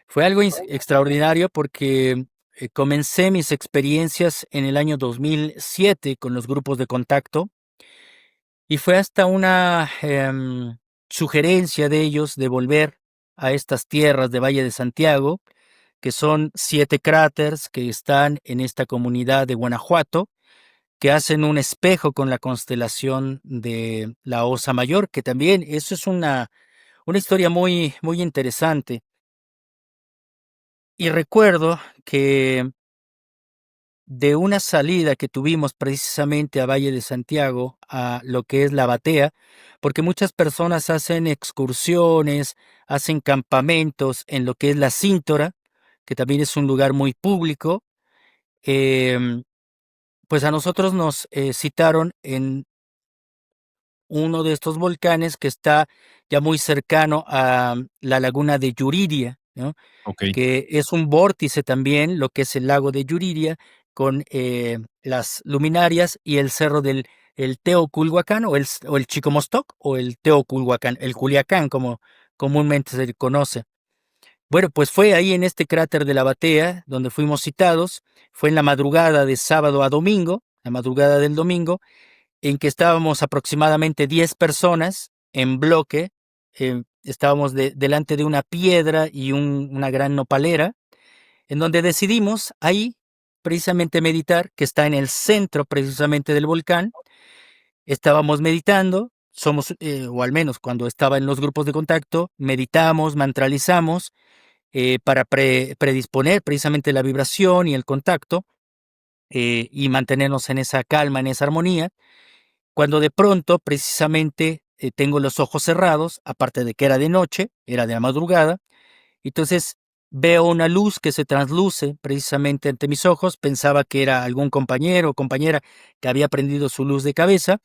Fue algo extraordinario porque comencé mis experiencias en el año 2007 con los grupos de contacto y fue hasta una sugerencia de ellos de volver a estas tierras de Valle de Santiago, que son 7 cráteres que están en esta comunidad de Guanajuato, que hacen un espejo con la constelación de la Osa Mayor, que también eso es una historia muy, muy interesante. Y recuerdo que de una salida que tuvimos precisamente a Valle de Santiago, a lo que es la batea, porque muchas personas hacen excursiones, hacen campamentos en lo que es la Cíntora, que también es un lugar muy público. em, pues a nosotros nos citaron en uno de estos volcanes que está ya muy cercano a la laguna de Yuriria, ¿no? Ok, Que es un vórtice también, lo que es el lago de Yuriria, con las luminarias y el cerro del el Teoculhuacán o el Chicomostoc o el Teoculhuacán, el Culiacán, como comúnmente se le conoce. Bueno, pues fue ahí en este cráter de la Batea donde fuimos citados, fue en la madrugada de sábado a domingo, la madrugada del domingo, en que estábamos aproximadamente 10 personas en bloque, estábamos delante de una piedra y una gran nopalera, en donde decidimos ahí precisamente meditar, que está en el centro precisamente del volcán. Estábamos meditando, o al menos cuando estaba en los grupos de contacto, meditamos, mantralizamos para predisponer precisamente la vibración y el contacto y mantenernos en esa calma, en esa armonía. Cuando de pronto, precisamente, tengo los ojos cerrados, aparte de que era de noche, era de la madrugada, entonces veo una luz que se trasluce precisamente ante mis ojos, pensaba que era algún compañero o compañera que había prendido su luz de cabeza.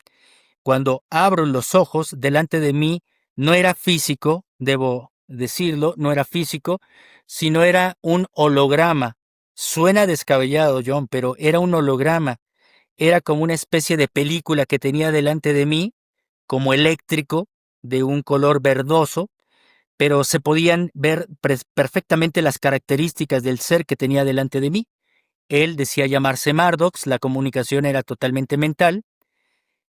Cuando abro los ojos, delante de mí no era físico, debo decirlo, no era físico, sino era un holograma. Suena descabellado, John, pero era un holograma. Era como una especie de película que tenía delante de mí, como eléctrico, de un color verdoso, pero se podían ver perfectamente las características del ser que tenía delante de mí. Él decía llamarse Mardox, la comunicación era totalmente mental,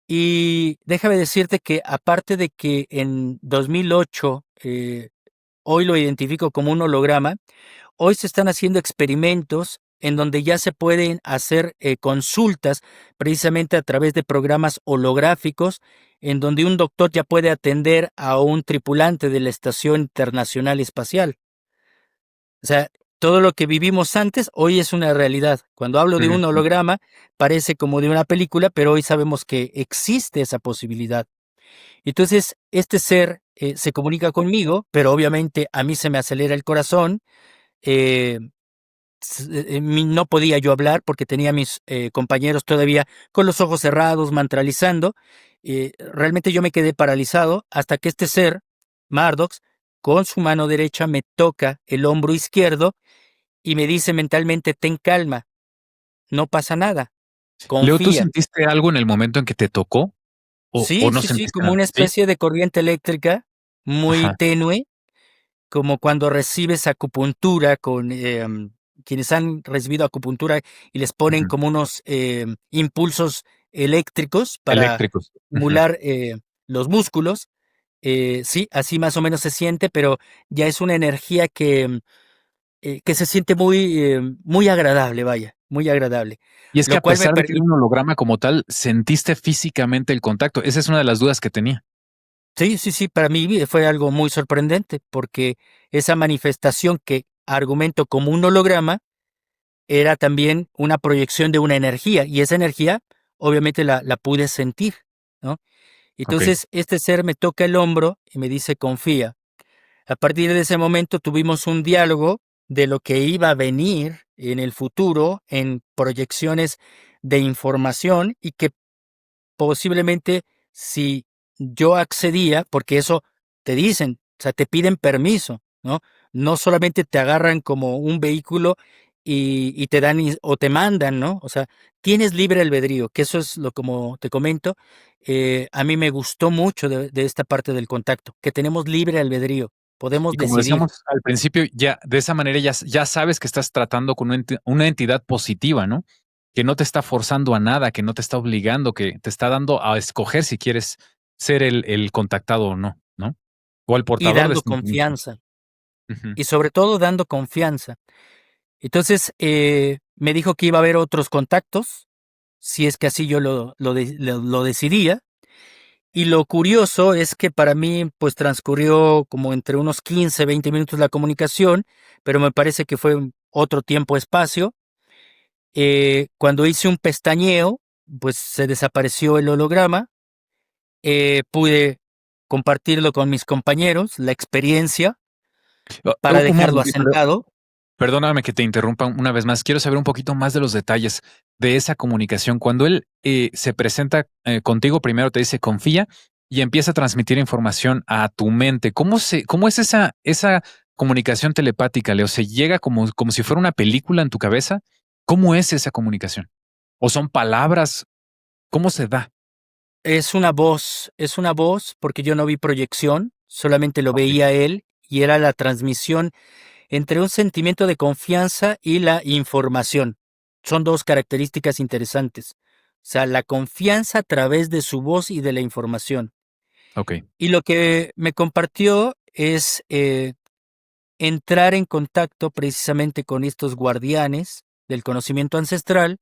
y déjame decirte que aparte de que en 2008, hoy lo identifico como un holograma, hoy se están haciendo experimentos en donde ya se pueden hacer consultas precisamente a través de programas holográficos en donde un doctor ya puede atender a un tripulante de la Estación Internacional Espacial. O sea, todo lo que vivimos antes, hoy es una realidad. Cuando hablo de un Ujú. holograma, parece como de una película, pero hoy sabemos que existe esa posibilidad. Entonces, este ser se comunica conmigo, pero obviamente a mí se me acelera el corazón. eh, no podía yo hablar porque tenía a mis compañeros todavía con los ojos cerrados, mantralizando. Realmente yo me quedé paralizado hasta que este ser, Mardox, con su mano derecha me toca el hombro izquierdo y me dice mentalmente: ten calma, no pasa nada, Leo, ¿tú confía. sentiste algo en el momento en que te tocó o Sí, no sí, sí, sentiste como nada? una ¿Sí? especie de corriente eléctrica muy Ajá. tenue, como cuando recibes acupuntura con quienes han recibido acupuntura y les ponen Ujú. como unos impulsos eléctricos para Eléctricos. Ujú. estimular los músculos. Sí, así más o menos se siente, pero ya es una energía que se siente muy agradable, vaya, muy agradable. Y es que Lo a cual me pesar de que era permite, un holograma como tal, ¿sentiste físicamente el contacto? Esa es una de las dudas que tenía. sí, sí, sí, para mí fue algo muy sorprendente, porque esa manifestación que argumento como un holograma era también una proyección de una energía, y esa energía obviamente la pude sentir, ¿no? Okey. Entonces, este ser me toca el hombro y me dice: confía. A partir de ese momento tuvimos un diálogo de lo que iba a venir en el futuro en proyecciones de información, y que posiblemente, si yo accedía, porque eso te dicen, o sea, te piden permiso, ¿no? No solamente te agarran como un vehículo y te dan o te mandan, ¿no? O sea, tienes libre albedrío, que eso es lo como te comento. A mí me gustó mucho de esta parte del contacto, que tenemos libre albedrío, podemos Y como decidir. decíamos al principio, ya de esa manera ya sabes que estás tratando con una entidad positiva, ¿no? Que no te está forzando a nada, que no te está obligando, que te está dando a escoger si quieres ser el contactado o no, ¿no? O el Y portador de dando esta información. confianza, Ujú. y sobre todo dando confianza. Entonces, me dijo que iba a haber otros contactos, si es que así yo lo decidía. Y lo curioso es que para mí, pues transcurrió como entre unos 15, 20 minutos la comunicación, pero me parece que fue otro tiempo-espacio. Cuando hice un pestañeo, pues se desapareció el holograma. Pude compartirlo con mis compañeros, la experiencia, para Un dejarlo momentito, Leo. asentado. Perdóname que te interrumpa una vez más. Quiero saber un poquito más de los detalles de esa comunicación. Cuando él se presenta contigo, primero te dice confía y empieza a transmitir información a tu mente. ¿Cómo es esa comunicación telepática, Leo? ¿Se llega como si fuera una película en tu cabeza? ¿Cómo es esa comunicación? ¿O son palabras? ¿Cómo se da? Es una voz porque yo no vi proyección, solamente lo Ok, veía él, y era la transmisión entre un sentimiento de confianza y la información. Son dos características interesantes. O sea, la confianza a través de su voz y de la información. ok. Y lo que me compartió es entrar en contacto precisamente con estos guardianes del conocimiento ancestral,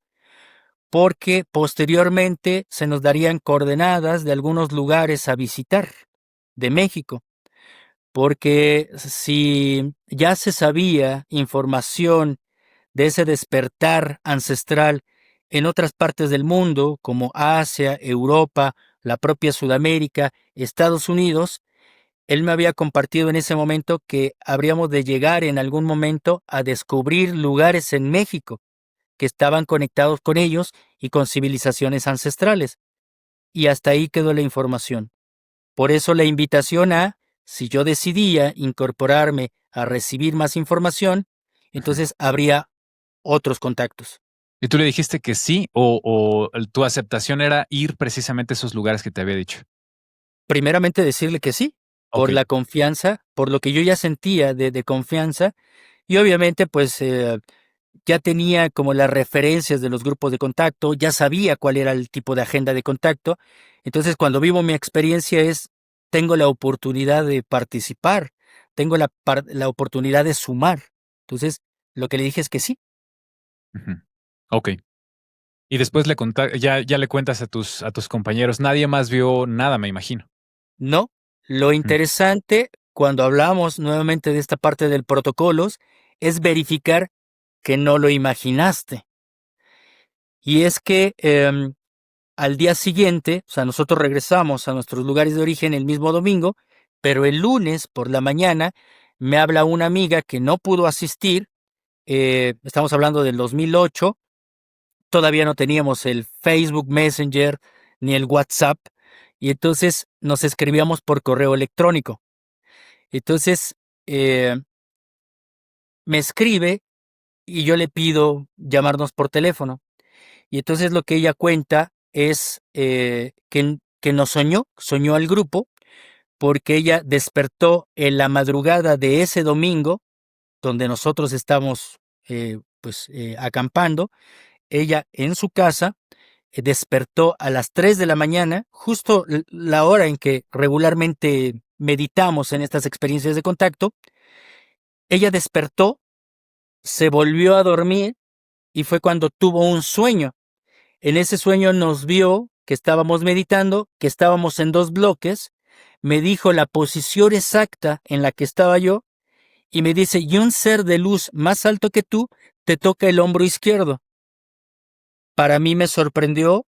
porque posteriormente se nos darían coordenadas de algunos lugares a visitar de México. Porque si ya se sabía información de ese despertar ancestral en otras partes del mundo, como Asia, Europa, la propia Sudamérica, Estados Unidos, él me había compartido en ese momento que habríamos de llegar en algún momento a descubrir lugares en México que estaban conectados con ellos y con civilizaciones ancestrales. Y hasta ahí quedó la información. Por eso la invitación a, si yo decidía incorporarme a recibir más información, Ujú. entonces habría otros contactos. ¿Y tú le dijiste que sí o tu aceptación era ir precisamente a esos lugares que te había dicho? Primeramente decirle que sí, Ok. por la confianza, por lo que yo ya sentía de confianza, y obviamente pues ya tenía como las referencias de los grupos de contacto, ya sabía cuál era el tipo de agenda de contacto. Entonces, cuando vivo mi experiencia es, tengo la oportunidad de participar, tengo la oportunidad de sumar. Entonces, lo que le dije es que sí. Ujú. Ok. Y después ya le cuentas a tus compañeros. Nadie más vio nada, me imagino. No, lo Mm, interesante cuando hablamos nuevamente de esta parte del protocolos es verificar que no lo imaginaste. Y es que al día siguiente, o sea, nosotros regresamos a nuestros lugares de origen el mismo domingo, pero el lunes por la mañana me habla una amiga que no pudo asistir. Estamos hablando del 2008. Todavía no teníamos el Facebook Messenger ni el WhatsApp, y entonces nos escribíamos por correo electrónico. Entonces, eh, me escribe y yo le pido llamarnos por teléfono. Y entonces lo que ella cuenta es que nos soñó al grupo, porque ella despertó en la madrugada de ese domingo, donde nosotros estamos acampando. Ella en su casa despertó a las 3 de la mañana, justo la hora en que regularmente meditamos en estas experiencias de contacto. Ella despertó, se volvió a dormir y fue cuando tuvo un sueño. En ese sueño nos vio que estábamos meditando, que estábamos en dos bloques, me dijo la posición exacta en la que estaba yo y me dice, y un ser de luz más alto que tú te toca el hombro izquierdo. Para mí me sorprendió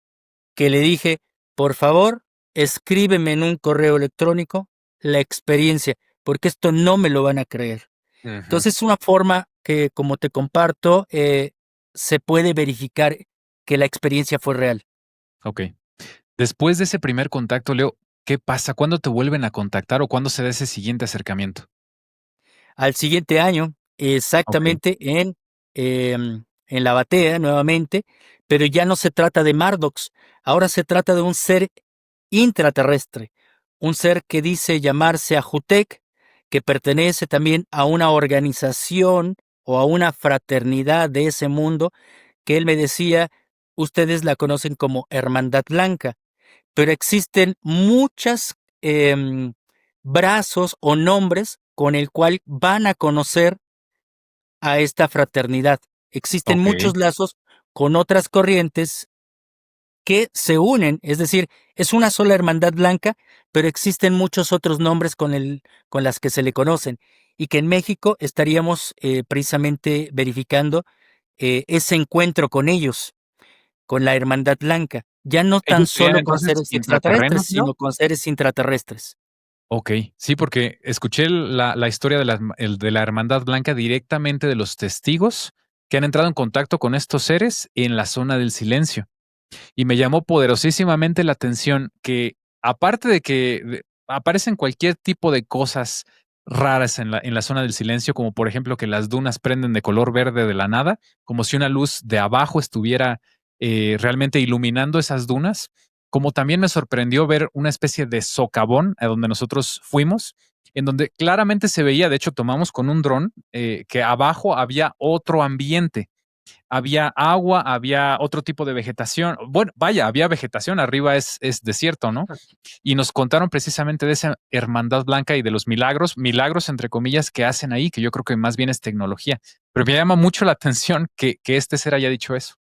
que le dije, por favor, escríbeme en un correo electrónico la experiencia, porque esto no me lo van a creer. ujú. Entonces es una forma que, como te comparto, se puede verificar que la experiencia fue real. Ok. Después de ese primer contacto, Leo, ¿qué pasa? ¿Cuándo te vuelven a contactar o cuándo se da ese siguiente acercamiento? Al siguiente año, Ok, exactamente en la batea nuevamente, pero ya no se trata de Mardox, ahora se trata de un ser intraterrestre, un ser que dice llamarse Ajutek, que pertenece también a una organización o a una fraternidad de ese mundo, que él me decía, ustedes la conocen como Hermandad Blanca, pero existen muchas brazos o nombres con el cual van a conocer a esta fraternidad. Existen ok. muchos lazos con otras corrientes que se unen, es decir, es una sola hermandad blanca, pero existen muchos otros nombres con las que se le conocen y que en México estaríamos precisamente verificando ese encuentro con ellos, con la hermandad blanca, ya no tan ¿Ellos serían solo con entonces seres extraterrestres, intraterrenos, sino Leo? con seres intraterrestres. Ok, sí, porque escuché la historia de la Hermandad Blanca directamente de los testigos que han entrado en contacto con estos seres en la zona del silencio. Y me llamó poderosísimamente la atención que, aparte de que aparecen cualquier tipo de cosas raras en la zona del silencio, como por ejemplo que las dunas prenden de color verde de la nada, como si una luz de abajo estuviera realmente iluminando esas dunas, como también me sorprendió ver una especie de socavón a donde nosotros fuimos, en donde claramente se veía, de hecho tomamos con un dron, que abajo había otro ambiente, había agua, había otro tipo de vegetación. Bueno, vaya, había vegetación, arriba es desierto, ¿no? Y nos contaron precisamente de esa hermandad blanca y de los milagros, milagros entre comillas que hacen ahí, que yo creo que más bien es tecnología. Pero me llama mucho la atención que este ser haya dicho eso.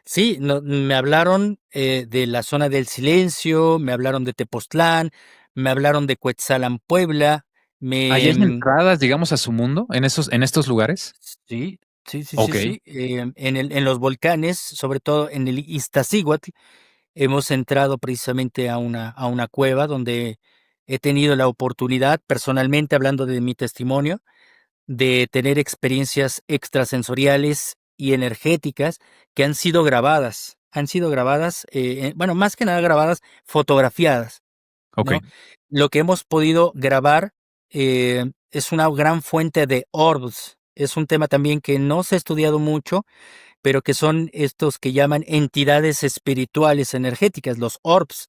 Sí, me hablaron de la zona del silencio, me hablaron de Tepoztlán, me hablaron de Cuetzalan, Puebla, ¿Ahí me... hay entradas, digamos, a su mundo en estos lugares? Sí, sí, sí, sí, Ok, sí. En los volcanes, sobre todo en el Iztaccíhuatl, hemos entrado precisamente a una cueva donde he tenido la oportunidad, personalmente hablando de mi testimonio, de tener experiencias extrasensoriales y energéticas que han sido grabadas, bueno, más que nada grabadas, fotografiadas, ok, ¿no? Lo que hemos podido grabar es una gran fuente de orbs. Es un tema también que no se ha estudiado mucho, pero que son estos que llaman entidades espirituales energéticas, los orbs.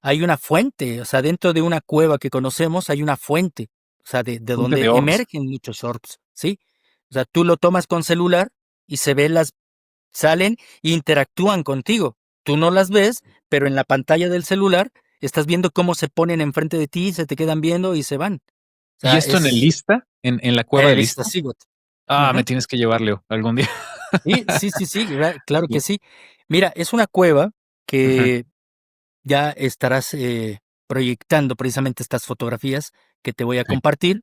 Hay una fuente, o sea, dentro de una cueva que conocemos hay una fuente, o sea, de fuente de donde orbs. emergen muchos orbs, ¿sí? O sea, tú lo tomas con celular y se ven salen e interactúan contigo. Tú no las ves, pero en la pantalla del celular estás viendo cómo se ponen enfrente de ti, se te quedan viendo y se van. O ¿Y sea, esto en el es Lista? En la en cueva de el Lista? Iztaccíhuatl. Ah, me Ujú. tienes que llevar, Leo, algún día. Sí, sí, sí, sí, claro que Sí. sí. Mira, es una cueva Ujú. que ya estarás proyectando precisamente estas fotografías que te voy a Sí, compartir.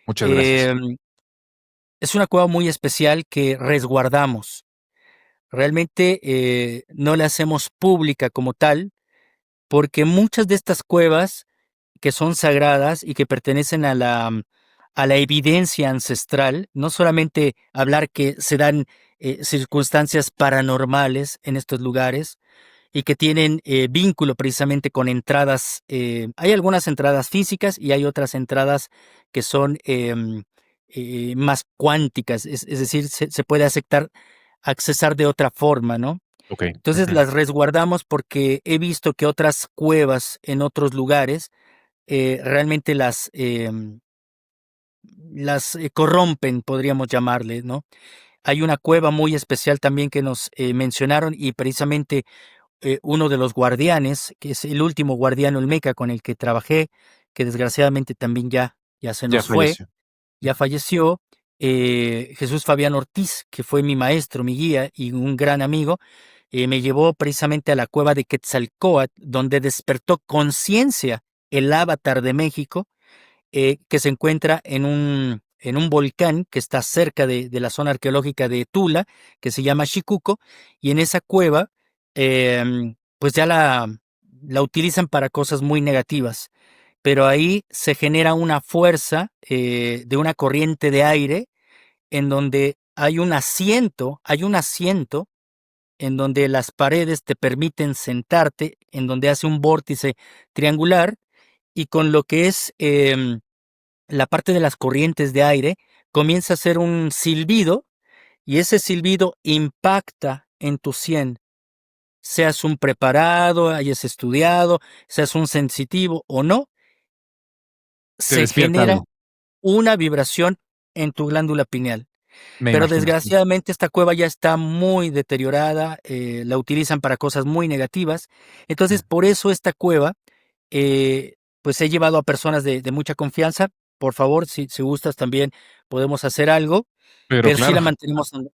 muchas gracias. Em, es una cueva muy especial que resguardamos. Realmente no la hacemos pública como tal, porque muchas de estas cuevas que son sagradas y que pertenecen a la evidencia ancestral, no solamente hablar que se dan circunstancias paranormales en estos lugares, y que tienen vínculo precisamente con entradas. Hay algunas entradas físicas y hay otras entradas que son más cuánticas, es decir, se puede accesar de otra forma, ¿no? Okey. Entonces Ujú. las resguardamos porque he visto que otras cuevas en otros lugares realmente las corrompen, podríamos llamarle, ¿no? Hay una cueva muy especial también que nos mencionaron y precisamente uno de los guardianes, que es el último guardián olmeca con el que trabajé, que desgraciadamente también ya se Ya nos fue, falleció. ya falleció, Jesús Fabián Ortiz, que fue mi maestro, mi guía y un gran amigo, me llevó precisamente a la cueva de Quetzalcóatl, donde despertó conciencia el avatar de México, que se encuentra en un volcán que está cerca de la zona arqueológica de Tula, que se llama Xicuco, y en esa cueva, pues ya la utilizan para cosas muy negativas, pero ahí se genera una fuerza de una corriente de aire en donde hay un asiento en donde las paredes te permiten sentarte, en donde hace un vórtice triangular, y con lo que es la parte de las corrientes de aire, comienza a hacer un silbido y ese silbido impacta en tu sien. Seas un preparado, hayas estudiado, seas un sensitivo o no, Te se despierta genera algo. una vibración en tu glándula pineal. Me Pero imagino, sí. desgraciadamente esta cueva ya está muy deteriorada, la utilizan para cosas muy negativas. Entonces, Mm. por eso esta cueva, pues he llevado a personas de mucha confianza. Por favor, si gustas también podemos hacer algo, Pero pero sí claro,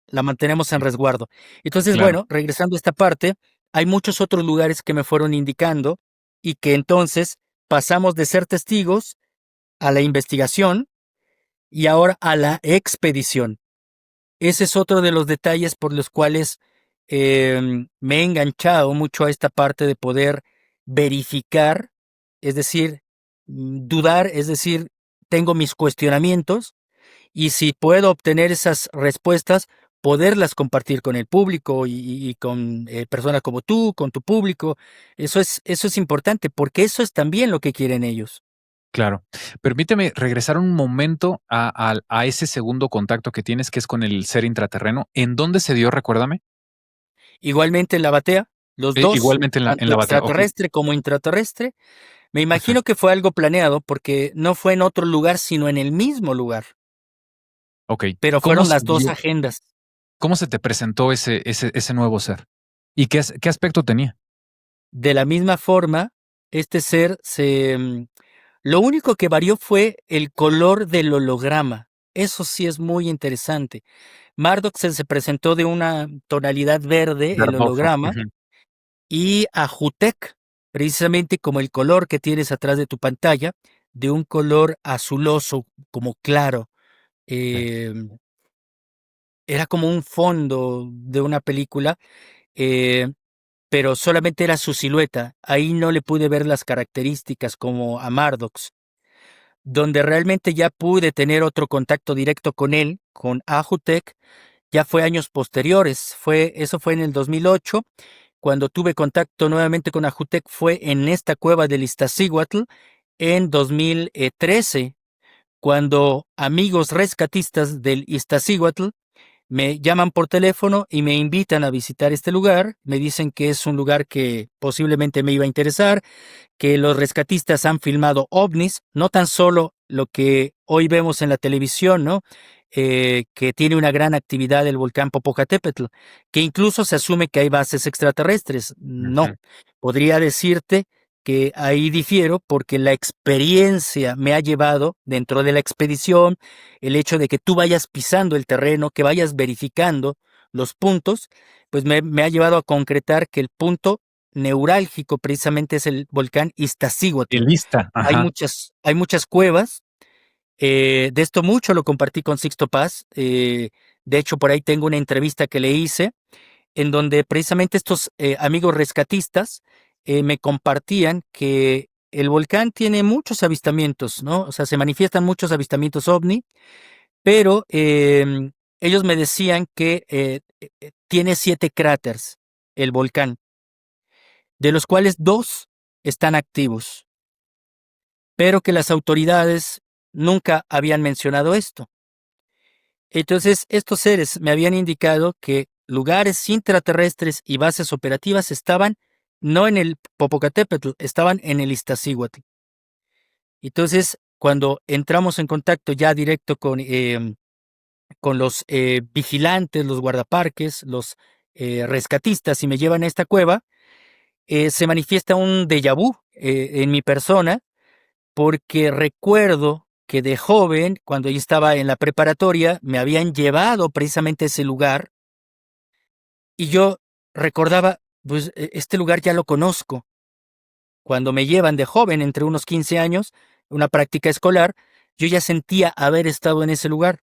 la mantenemos en sí, resguardo. Entonces, claro. bueno, regresando a esta parte, hay muchos otros lugares que me fueron indicando y que entonces pasamos de ser testigos a la investigación y ahora a la expedición. Ese es otro de los detalles por los cuales me he enganchado mucho a esta parte de poder verificar, es decir, dudar, es decir, tengo mis cuestionamientos y si puedo obtener esas respuestas, poderlas compartir con el público y con personas como tú, con tu público. Eso es importante porque eso es también lo que quieren ellos. Claro. Permíteme regresar un momento a ese segundo contacto que tienes, que es con el ser intraterreno. ¿En dónde se dio? Recuérdame. Igualmente en la batea, los dos, Igualmente en tanto la batea. Okey, extraterrestre como intraterrestre. Me ujú, imagino que fue algo planeado porque no fue en otro lugar, sino en el mismo lugar, okey. pero ¿Cómo fueron se las 2 dio? agendas. ¿Cómo se te presentó ese nuevo ser? ¿Y qué aspecto tenía? De la misma forma, este ser lo único que varió fue el color del holograma. Eso sí es muy interesante. Marduk se presentó de una tonalidad verde, el Verdoso. holograma, Ujú, y Ajutek, precisamente como el color que tienes atrás de tu pantalla, de un color azuloso, como claro. okey, em, Era como un fondo de una película, eh, pero solamente era su silueta. Ahí no le pude ver las características como a Mardox. Donde realmente ya pude tener otro contacto directo con él, con Ajutek, ya fue años posteriores. Eso fue en el 2008. Cuando tuve contacto nuevamente con Ajutek fue en esta cueva del Iztaccíhuatl en 2013, cuando amigos rescatistas del Iztaccíhuatl me llaman por teléfono y me invitan a visitar este lugar. Me dicen que es un lugar que posiblemente me iba a interesar, que los rescatistas han filmado ovnis, no tan solo lo que hoy vemos en la televisión, ¿no? Que tiene una gran actividad el volcán Popocatépetl, que incluso se asume que hay bases extraterrestres. No, ujú, podría decirte que ahí difiero porque la experiencia me ha llevado dentro de la expedición, el hecho de que tú vayas pisando el terreno, que vayas verificando los puntos, pues me ha llevado a concretar que el punto neurálgico precisamente es el volcán Iztaccíhuatl. El Vista, ajá. Hay muchas cuevas. De esto mucho lo compartí con Sixto Paz. De hecho, por ahí tengo una entrevista que le hice en donde precisamente estos amigos rescatistas me compartían que el volcán tiene muchos avistamientos, ¿no? O sea, se manifiestan muchos avistamientos ovni, pero ellos me decían que tiene 7 cráteres el volcán, de los cuales 2 están activos, pero que las autoridades nunca habían mencionado esto. Entonces, estos seres me habían indicado que lugares intraterrestres y bases operativas estaban no en el Popocatépetl, estaban en el Iztaccíhuatl. Entonces, cuando entramos en contacto ya directo con los vigilantes, los guardaparques, los rescatistas y me llevan a esta cueva, se manifiesta un déjà vu en mi persona porque recuerdo que de joven, cuando yo estaba en la preparatoria, me habían llevado precisamente a ese lugar y yo recordaba, pues este lugar ya lo conozco. Cuando me llevan de joven, entre unos 15 años, una práctica escolar, yo ya sentía haber estado en ese lugar.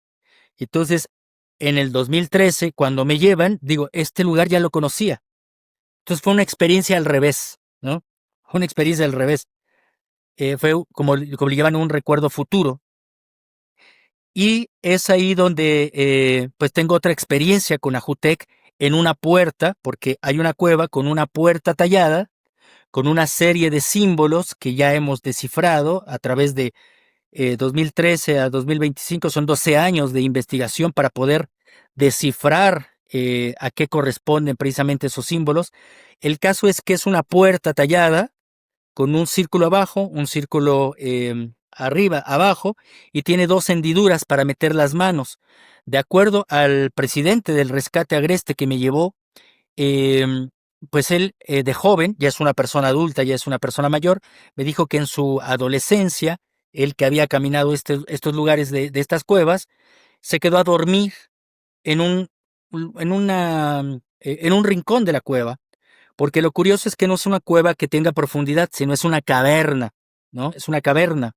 Entonces, en el 2013, cuando me llevan, digo, este lugar ya lo conocía. Entonces fue una experiencia al revés, ¿no? Una experiencia al revés. Fue como le llaman un recuerdo futuro. Y es ahí donde pues tengo otra experiencia con Ajutec en una puerta, porque hay una cueva con una puerta tallada, con una serie de símbolos que ya hemos descifrado a través de 2013 a 2025, son 12 años de investigación para poder descifrar a qué corresponden precisamente esos símbolos. El caso es que es una puerta tallada con un círculo abajo, un círculo arriba, abajo, y tiene 2 hendiduras para meter las manos. De acuerdo al presidente del rescate agreste que me llevó, eh, pues él de joven, ya es una persona adulta, ya es una persona mayor, me dijo que en su adolescencia, él que había caminado estos lugares de estas cuevas, se quedó a dormir en en un rincón de la cueva, porque lo curioso es que no es una cueva que tenga profundidad, sino es una caverna, ¿no? Es una caverna.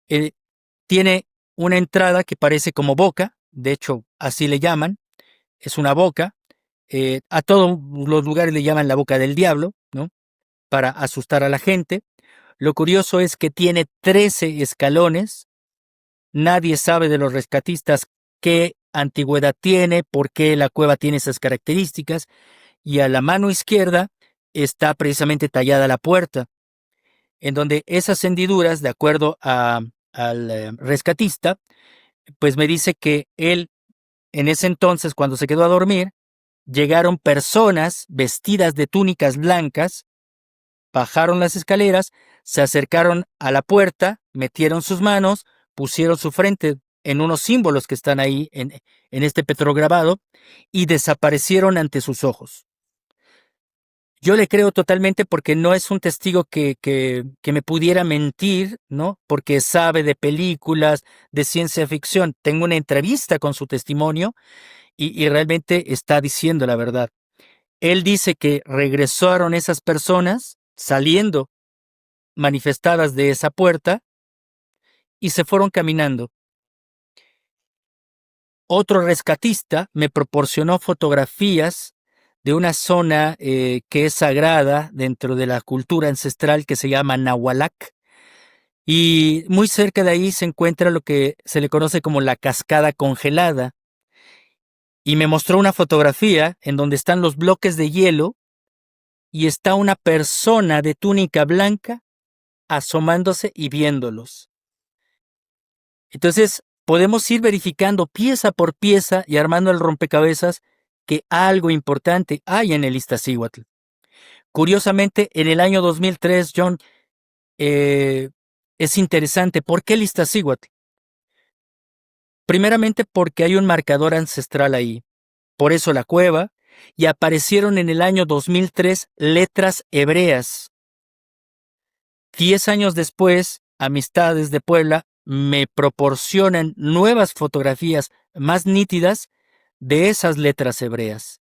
Eh, Tiene una entrada que parece como boca, de hecho, así le llaman, es una boca. A todos los lugares le llaman la boca del diablo, ¿no? Para asustar a la gente. Lo curioso es que tiene 13 escalones. Nadie sabe de los rescatistas qué antigüedad tiene, por qué la cueva tiene esas características. Y a la mano izquierda está precisamente tallada la puerta, en donde esas hendiduras, de acuerdo al rescatista, pues me dice que él, en ese entonces, cuando se quedó a dormir, llegaron personas vestidas de túnicas blancas, bajaron las escaleras, se acercaron a la puerta, metieron sus manos, pusieron su frente en unos símbolos que están ahí en este petrograbado y desaparecieron ante sus ojos. Yo le creo totalmente porque no es un testigo que me pudiera mentir, ¿no? Porque sabe de películas, de ciencia ficción. Tengo una entrevista con su testimonio y realmente está diciendo la verdad. Él dice que regresaron esas personas saliendo manifestadas de esa puerta y se fueron caminando. Otro rescatista me proporcionó fotografías de una zona que es sagrada dentro de la cultura ancestral que se llama Nahualac. Y muy cerca de ahí se encuentra lo que se le conoce como la cascada congelada. Y me mostró una fotografía en donde están los bloques de hielo y está una persona de túnica blanca asomándose y viéndolos. Entonces, podemos ir verificando pieza por pieza y armando el rompecabezas que algo importante hay en el Iztaccíhuatl. Curiosamente, en el año 2003, John, es interesante. ¿Por qué el Iztaccíhuatl? Primeramente porque hay un marcador ancestral ahí. Por eso la cueva. Y aparecieron en el año 2003 letras hebreas. 10 años después, Amistades de Puebla me proporcionan nuevas fotografías más nítidas de esas letras hebreas,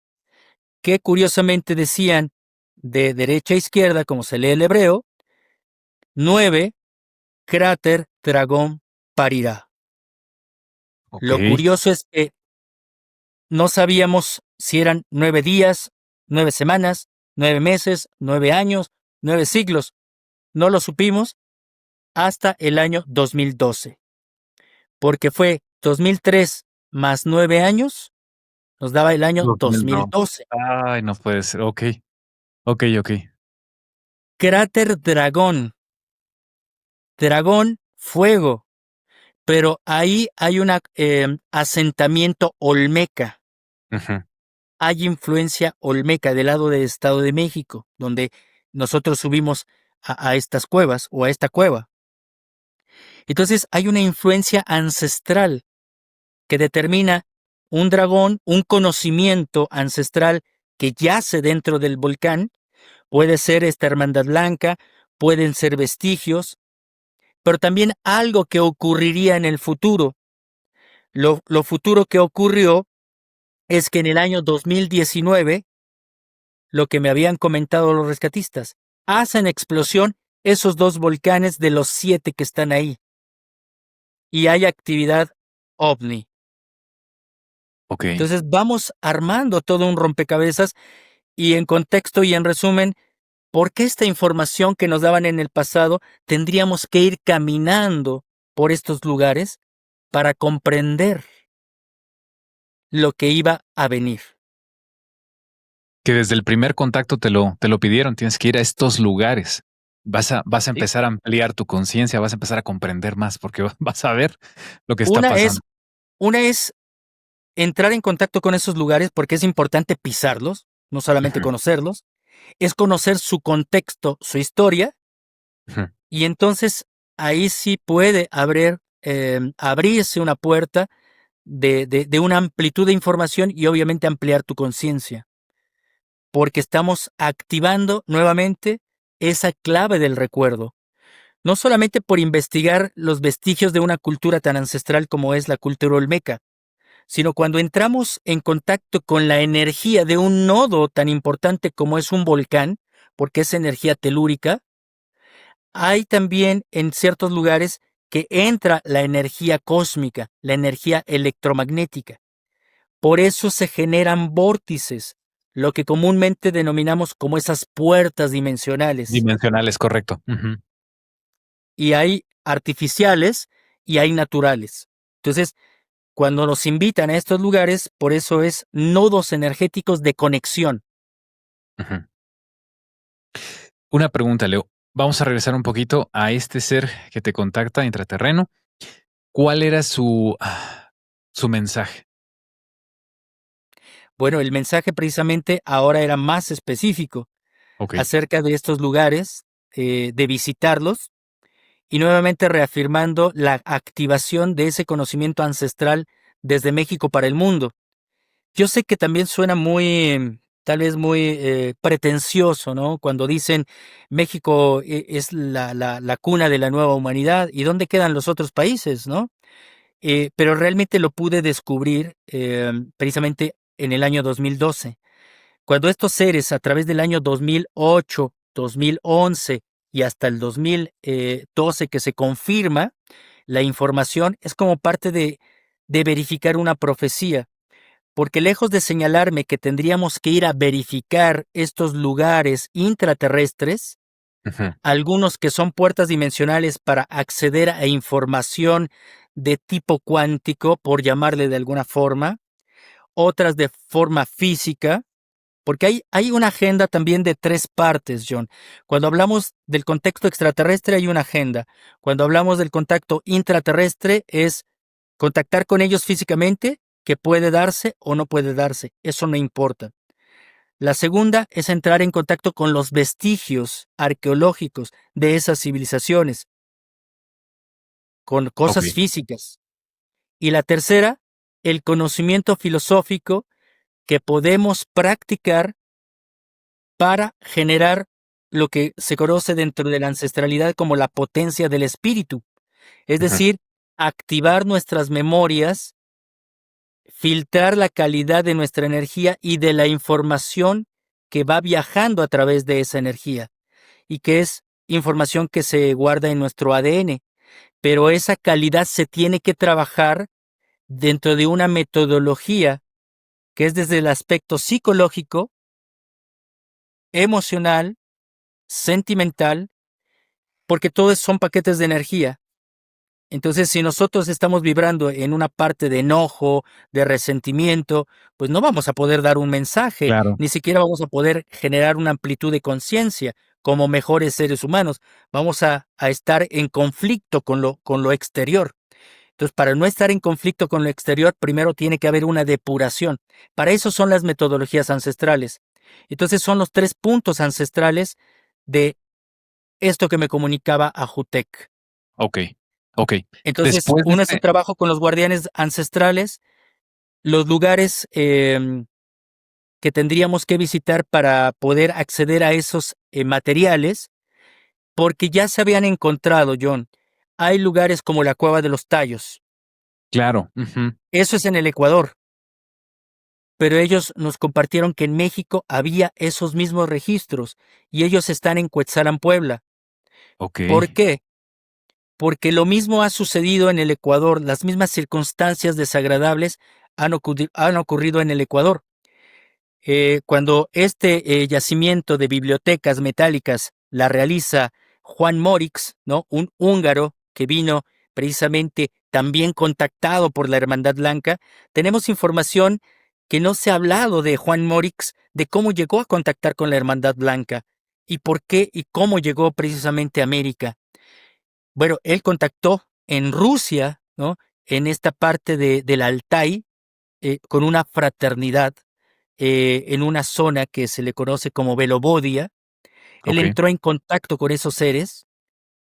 que curiosamente decían de derecha a izquierda, como se lee el hebreo, 9 cráter dragón parirá. Ok. Lo curioso es que no sabíamos si eran 9 días, 9 semanas, 9 meses, 9 años, 9 siglos. No lo supimos hasta el año 2012, porque fue 2003 más 9 años, nos daba el año 2002. 2012. Ay, no puede ser. Ok, ok, ok. Cráter dragón, dragón, fuego, pero ahí hay un asentamiento olmeca. Ujú. Hay influencia olmeca del lado del Estado de México, donde nosotros subimos a estas cuevas o a esta cueva. Entonces hay una influencia ancestral que determina un dragón, un conocimiento ancestral que yace dentro del volcán. Puede ser esta hermandad blanca, pueden ser vestigios, pero también algo que ocurriría en el futuro. Lo futuro que ocurrió es que en el año 2019, lo que me habían comentado los rescatistas, hacen explosión esos dos volcanes de los 7 que están ahí y hay actividad ovni. Ok. Entonces vamos armando todo un rompecabezas y en contexto y en resumen, ¿por qué esta información que nos daban en el pasado tendríamos que ir caminando por estos lugares para comprender lo que iba a venir? Que desde el primer contacto te lo pidieron, tienes que ir a estos lugares. Vas a ¿Sí? empezar a ampliar tu conciencia, vas a empezar a comprender más, porque vas a ver lo que está Una es, pasando. una es entrar en contacto con esos lugares porque es importante pisarlos, no solamente Ujú, conocerlos, es conocer su contexto, su historia, ujú. y entonces ahí sí puede abrirse una puerta de una amplitud de información y obviamente ampliar tu conciencia, porque estamos activando nuevamente esa clave del recuerdo, no solamente por investigar los vestigios de una cultura tan ancestral como es la cultura olmeca, sino cuando entramos en contacto con la energía de un nodo tan importante como es un volcán, porque es energía telúrica, hay también en ciertos lugares que entra la energía cósmica, la energía electromagnética. Por eso se generan vórtices, lo que comúnmente denominamos como esas puertas dimensionales. Dimensional es correcto. Ujú, Y hay artificiales y hay naturales. Entonces, cuando nos invitan a estos lugares, por eso es nodos energéticos de conexión. ujú. Una pregunta, Leo. Vamos a regresar un poquito a este ser que te contacta intraterreno. ¿Cuál era su mensaje? Bueno, el mensaje precisamente ahora era más específico Ok. acerca de estos lugares, de visitarlos y nuevamente reafirmando la activación de ese conocimiento ancestral desde México para el mundo. Yo sé que también suena muy, tal vez muy pretencioso, ¿no? Cuando dicen México es la cuna de la nueva humanidad y dónde quedan los otros países, ¿no? Pero realmente lo pude descubrir precisamente en el año 2012, cuando estos seres a través del año 2008, 2011 y hasta el 2012 que se confirma la información, es como parte de verificar una profecía, porque lejos de señalarme que tendríamos que ir a verificar estos lugares intraterrestres, Ujú, algunos que son puertas dimensionales para acceder a información de tipo cuántico, por llamarle de alguna forma, otras de forma física, porque hay una agenda también de 3 partes, John. Cuando hablamos del contexto extraterrestre hay una agenda. Cuando hablamos del contacto intraterrestre es contactar con ellos físicamente, que puede darse o no puede darse. Eso no importa. La segunda es entrar en contacto con los vestigios arqueológicos de esas civilizaciones, con ok. cosas físicas. Y la tercera, el conocimiento filosófico que podemos practicar para generar lo que se conoce dentro de la ancestralidad como la potencia del espíritu, es Ujú. decir, activar nuestras memorias filtrar la calidad de nuestra energía y de la información que va viajando a través de esa energía, y que es información que se guarda en nuestro ADN. Pero esa calidad se tiene que trabajar dentro de una metodología que es desde el aspecto psicológico, emocional, sentimental, porque todos son paquetes de energía. Entonces, si nosotros estamos vibrando en una parte de enojo, de resentimiento, pues no vamos a poder dar un mensaje, Claro, ni siquiera vamos a poder generar una amplitud de conciencia como mejores seres humanos. Vamos a estar en conflicto con lo exterior. Entonces, para no estar en conflicto con lo exterior, primero tiene que haber una depuración. Para eso son las metodologías ancestrales. Entonces, son los 3 puntos ancestrales de esto que me comunicaba Ajutek. ok, ok. Entonces, Después de uno es el este, trabajo con los guardianes ancestrales, los lugares que tendríamos que visitar para poder acceder a esos materiales, porque ya se habían encontrado, John. Hay lugares como la Cueva de los Tallos. claro, ujú, Eso es en el Ecuador, pero ellos nos compartieron que en México había esos mismos registros y ellos están en Cuetzalan, Puebla. ok, ¿Por qué? Porque lo mismo ha sucedido en el Ecuador, las mismas circunstancias desagradables han ocurrido en el Ecuador. Cuando este yacimiento de bibliotecas metálicas la realiza Juan Morix, ¿no? Un húngaro que vino precisamente también contactado por la Hermandad Blanca, tenemos información que no se ha hablado de Juan Morix, de cómo llegó a contactar con la Hermandad Blanca y por qué y cómo llegó precisamente a América. Bueno, él contactó en Rusia, ¿no? En esta parte del Altai, con una fraternidad en una zona que se le conoce como Belobodia. Él ok, entró en contacto con esos seres,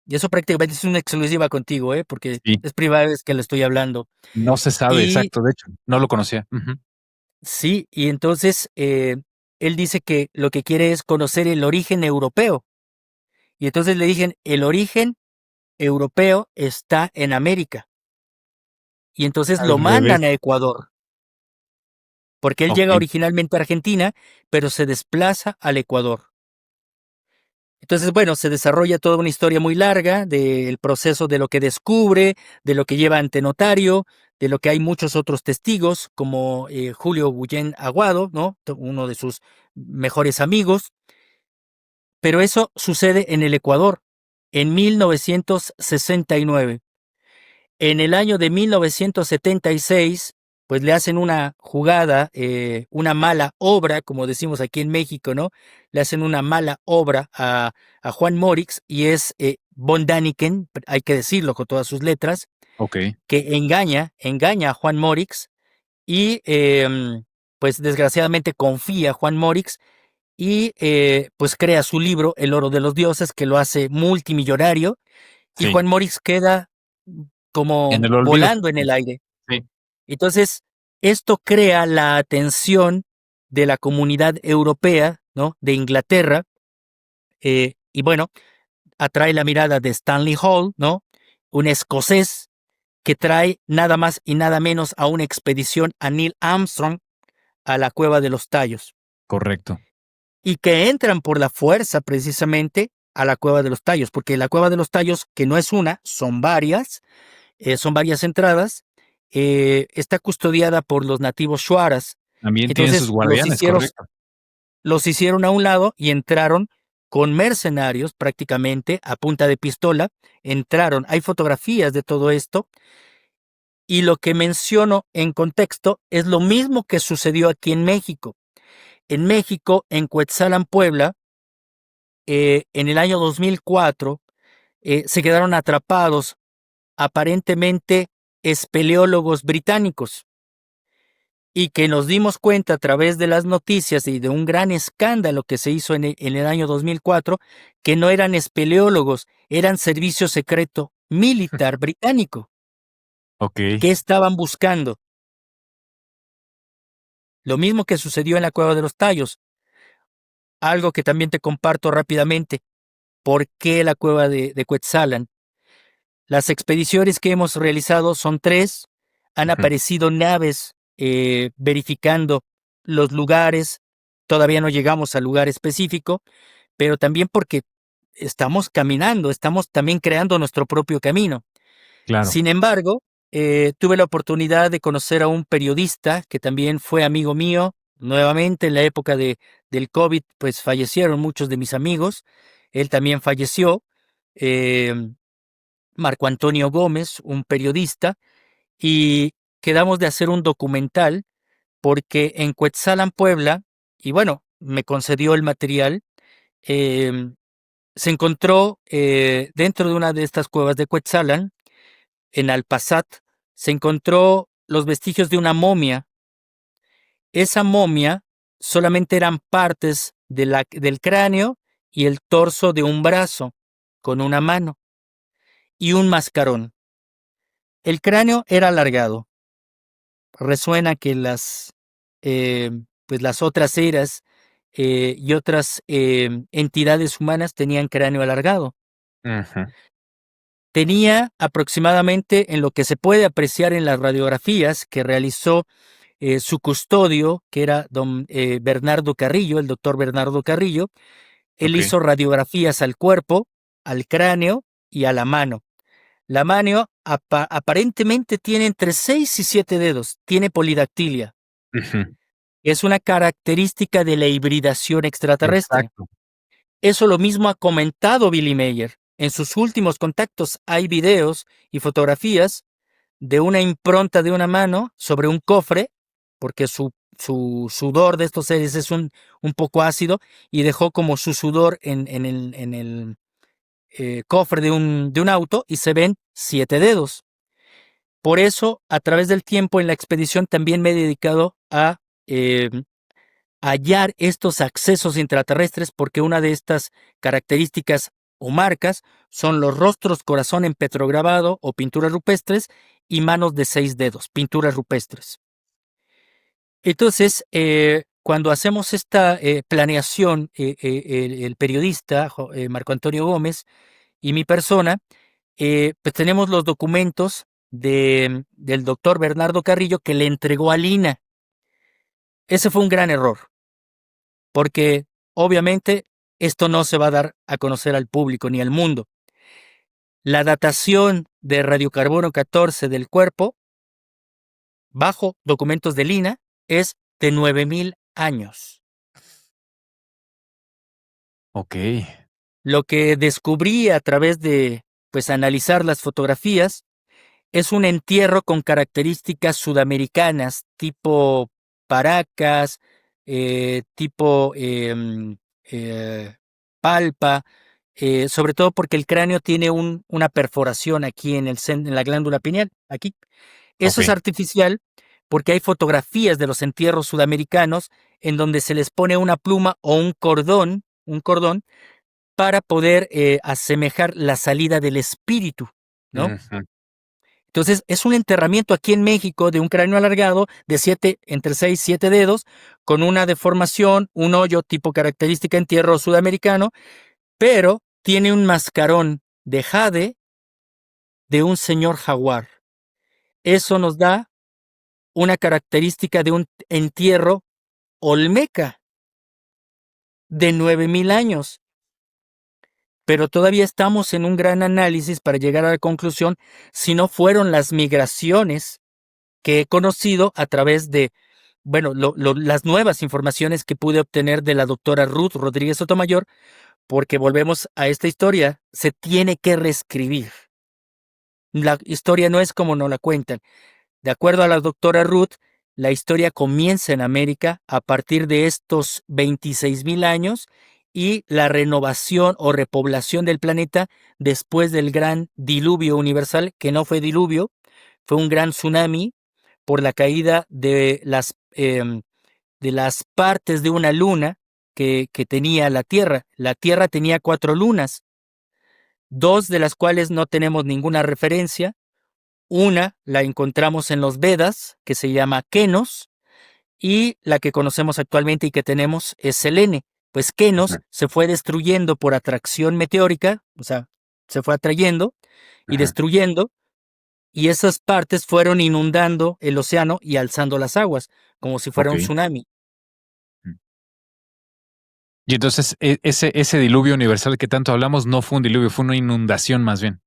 y eso prácticamente es una exclusiva contigo, porque sí, es primera vez que le estoy hablando. no se sabe Y exacto, de hecho, no lo conocía. Ujú, sí, y entonces él dice que lo que quiere es conocer el origen europeo. Y entonces le dije, el origen europeo está en América. Y entonces lo al revés, mandan a Ecuador, porque él llega ok, originalmente a Argentina, pero se desplaza al Ecuador. Entonces, bueno, se desarrolla toda una historia muy larga del proceso de lo que descubre, de lo que lleva ante notario, de lo que hay muchos otros testigos, como Julio Guillén Aguado, ¿no? Uno de sus mejores amigos. Pero eso sucede en el Ecuador, en 1969. En el año de 1976, pues le hacen una jugada, una mala obra, como decimos aquí en México, ¿no? Le hacen una mala obra a Juan Morix, y es Von Daniken, hay que decirlo con todas sus letras, ok, que engaña a Juan Morix, y pues desgraciadamente confía a Juan Morix, y pues crea su libro El oro de los dioses, que lo hace multimillonario, y sí, Juan Morix queda en como el olvido, volando en el aire. sí, Entonces, esto crea la atención de la comunidad europea, ¿no? De Inglaterra, y bueno, atrae la mirada de Stanley Hall, ¿no? Un escocés que trae nada más y nada menos a una expedición a Neil Armstrong a la Cueva de los Tallos, correcto, y que entran por la fuerza precisamente a la Cueva de los Tallos, porque la Cueva de los Tallos, que no es una, son varias entradas, está custodiada por los nativos shuaras. también tienen sus Entonces guardianes, correcto, los hicieron a un lado y entraron con mercenarios prácticamente a punta de pistola. Entraron, hay fotografías de todo esto, y lo que menciono en contexto es lo mismo que sucedió aquí en México. En México, en Cuetzalan, Puebla, en el año 2004, se quedaron atrapados aparentemente espeleólogos británicos, y que nos dimos cuenta a través de las noticias y de un gran escándalo que se hizo en el año 2004, que no eran espeleólogos, eran servicio secreto militar británico. ok, ¿Qué estaban buscando? Lo mismo que sucedió en la Cueva de los Tallos, algo que también te comparto rápidamente. ¿Por qué la Cueva de Cuetzalan? Las expediciones que hemos realizado son 3, han ujú, aparecido naves verificando los lugares. Todavía no llegamos al lugar específico, pero también porque estamos caminando, estamos también creando nuestro propio camino. Claro. Sin embargo, tuve la oportunidad de conocer a un periodista que también fue amigo mío. Nuevamente, en la época del COVID, pues fallecieron muchos de mis amigos. Él también falleció. eh, Marco Antonio Gómez, un periodista, y quedamos de hacer un documental porque en Cuetzalan, Puebla, y bueno, me concedió el material, em, se encontró dentro de una de estas cuevas de Cuetzalan, en Alpazat, se encontró los vestigios de una momia. Esa momia solamente eran partes del cráneo y el torso de un brazo, con una mano, y un mascarón. El cráneo era alargado. Resuena que eh, pues las otras eras y otras entidades humanas tenían cráneo alargado. Ujú. Tenía aproximadamente, en lo que se puede apreciar en las radiografías que realizó su custodio, que era don Bernardo Carrillo, el doctor Bernardo Carrillo. Él Ok. hizo radiografías al cuerpo, al cráneo y a la mano. La mano aparentemente tiene entre 6 y 7 dedos, tiene polidactilia. Ujú. Es una característica de la hibridación extraterrestre. Exacto. Eso lo mismo ha comentado Billy Mayer. En sus últimos contactos hay videos y fotografías de una impronta de una mano sobre un cofre, porque su sudor de estos seres es un poco ácido, y dejó como su sudor en el cofre de un auto, y se ven 7 dedos. Por eso, a través del tiempo en la expedición también me he dedicado a eh, hallar estos accesos intraterrestres, porque una de estas características o marcas son los rostros corazón en petrograbado o pinturas rupestres y manos de 6 dedos, pinturas rupestres. Entonces, cuando hacemos esta planeación, el periodista Marco Antonio Gómez y mi persona, pues tenemos los documentos del doctor Bernardo Carrillo que le entregó a Lina. Ese fue un gran error, porque obviamente esto no se va a dar a conocer al público ni al mundo. La datación de radiocarbono 14 del cuerpo, bajo documentos de Lina, es de 9000 años. Ok. Lo que descubrí a través de, pues, analizar las fotografías es un entierro con características sudamericanas, tipo Paracas, tipo palpa, sobre todo porque el cráneo tiene una perforación aquí en la glándula pineal, aquí. Eso Ok. es artificial porque hay fotografías de los entierros sudamericanos en donde se les pone una pluma o un cordón para poder asemejar la salida del espíritu, ¿no? Ujú. Entonces, es un enterramiento aquí en México de un cráneo alargado de 7, entre 6 y 7 dedos, con una deformación, un hoyo tipo característica entierro sudamericano, pero tiene un mascarón de jade de un señor jaguar. Eso nos da una característica de un entierro olmeca de 9000 años. Pero todavía estamos en un gran análisis para llegar a la conclusión si no fueron las migraciones que he conocido a través de, bueno, las nuevas informaciones que pude obtener de la doctora Ruth Rodríguez Sotomayor, porque volvemos a esta historia, se tiene que reescribir. La historia no es como nos la cuentan. De acuerdo a la doctora Ruth, la historia comienza en América a partir de estos 26,000 años y la renovación o repoblación del planeta después del gran diluvio universal, que no fue diluvio, fue un gran tsunami por la caída de las partes de una luna que tenía la Tierra. La Tierra tenía 4 lunas, 2 de las cuales no tenemos ninguna referencia. Una la encontramos en los Vedas, que se llama Kenos, y la que conocemos actualmente y que tenemos es Selene. Pues Kenos Ujú. se fue destruyendo por atracción meteórica, o sea, se fue atrayendo y Ujú. destruyendo, y esas partes fueron inundando el océano y alzando las aguas, como si fuera Ok. un tsunami. Mm. Y entonces ese diluvio universal que tanto hablamos no fue un diluvio, fue una inundación más bien.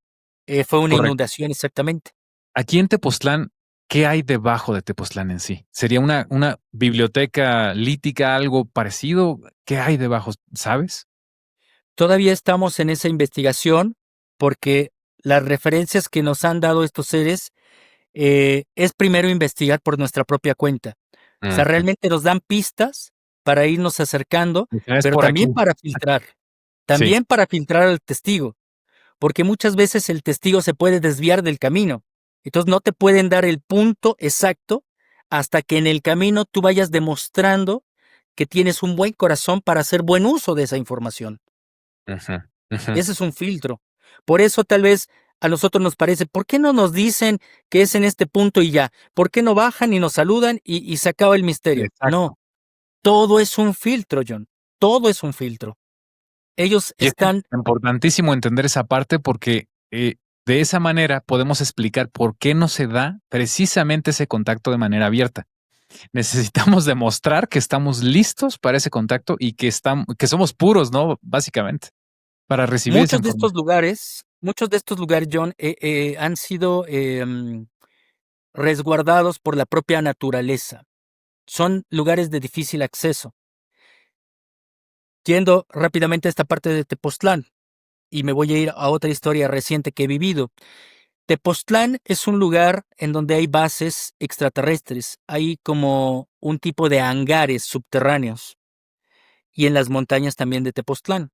Fue una Correcto. inundación, exactamente. Aquí en Tepoztlán, ¿qué hay debajo de Tepoztlán en sí? ¿Sería una biblioteca lítica, algo parecido? ¿Qué hay debajo? ¿Sabes? Todavía estamos en esa investigación porque las referencias que nos han dado estos seres es primero investigar por nuestra propia cuenta. O sea, Ujú. realmente nos dan pistas para irnos acercando, Es pero por aquí. también Sí. para filtrar al testigo, porque muchas veces el testigo se puede desviar del camino. Entonces no te pueden dar el punto exacto hasta que en el camino tú vayas demostrando que tienes un buen corazón para hacer buen uso de esa información. Ujú, ujú. Ese es un filtro. Por eso tal vez a nosotros nos parece, ¿por qué no nos dicen que es en este punto y ya? ¿Por qué no bajan y nos saludan y se acaba el misterio? No, Exacto. todo es un filtro, John. Todo es un filtro. Ellos Y es están, importantísimo entender esa parte porque, de esa manera podemos explicar por qué no se da precisamente ese contacto de manera abierta. Necesitamos demostrar que estamos listos para ese contacto y que somos puros, ¿no? Básicamente, para recibir esa información. muchos de estos lugares, John, han sido resguardados por la propia naturaleza. Son lugares de difícil acceso. Yendo rápidamente a esta parte de Tepoztlán, y me voy a ir a otra historia reciente que he vivido. Tepoztlán es un lugar en donde hay bases extraterrestres, hay como un tipo de hangares subterráneos y en las montañas también de Tepoztlán.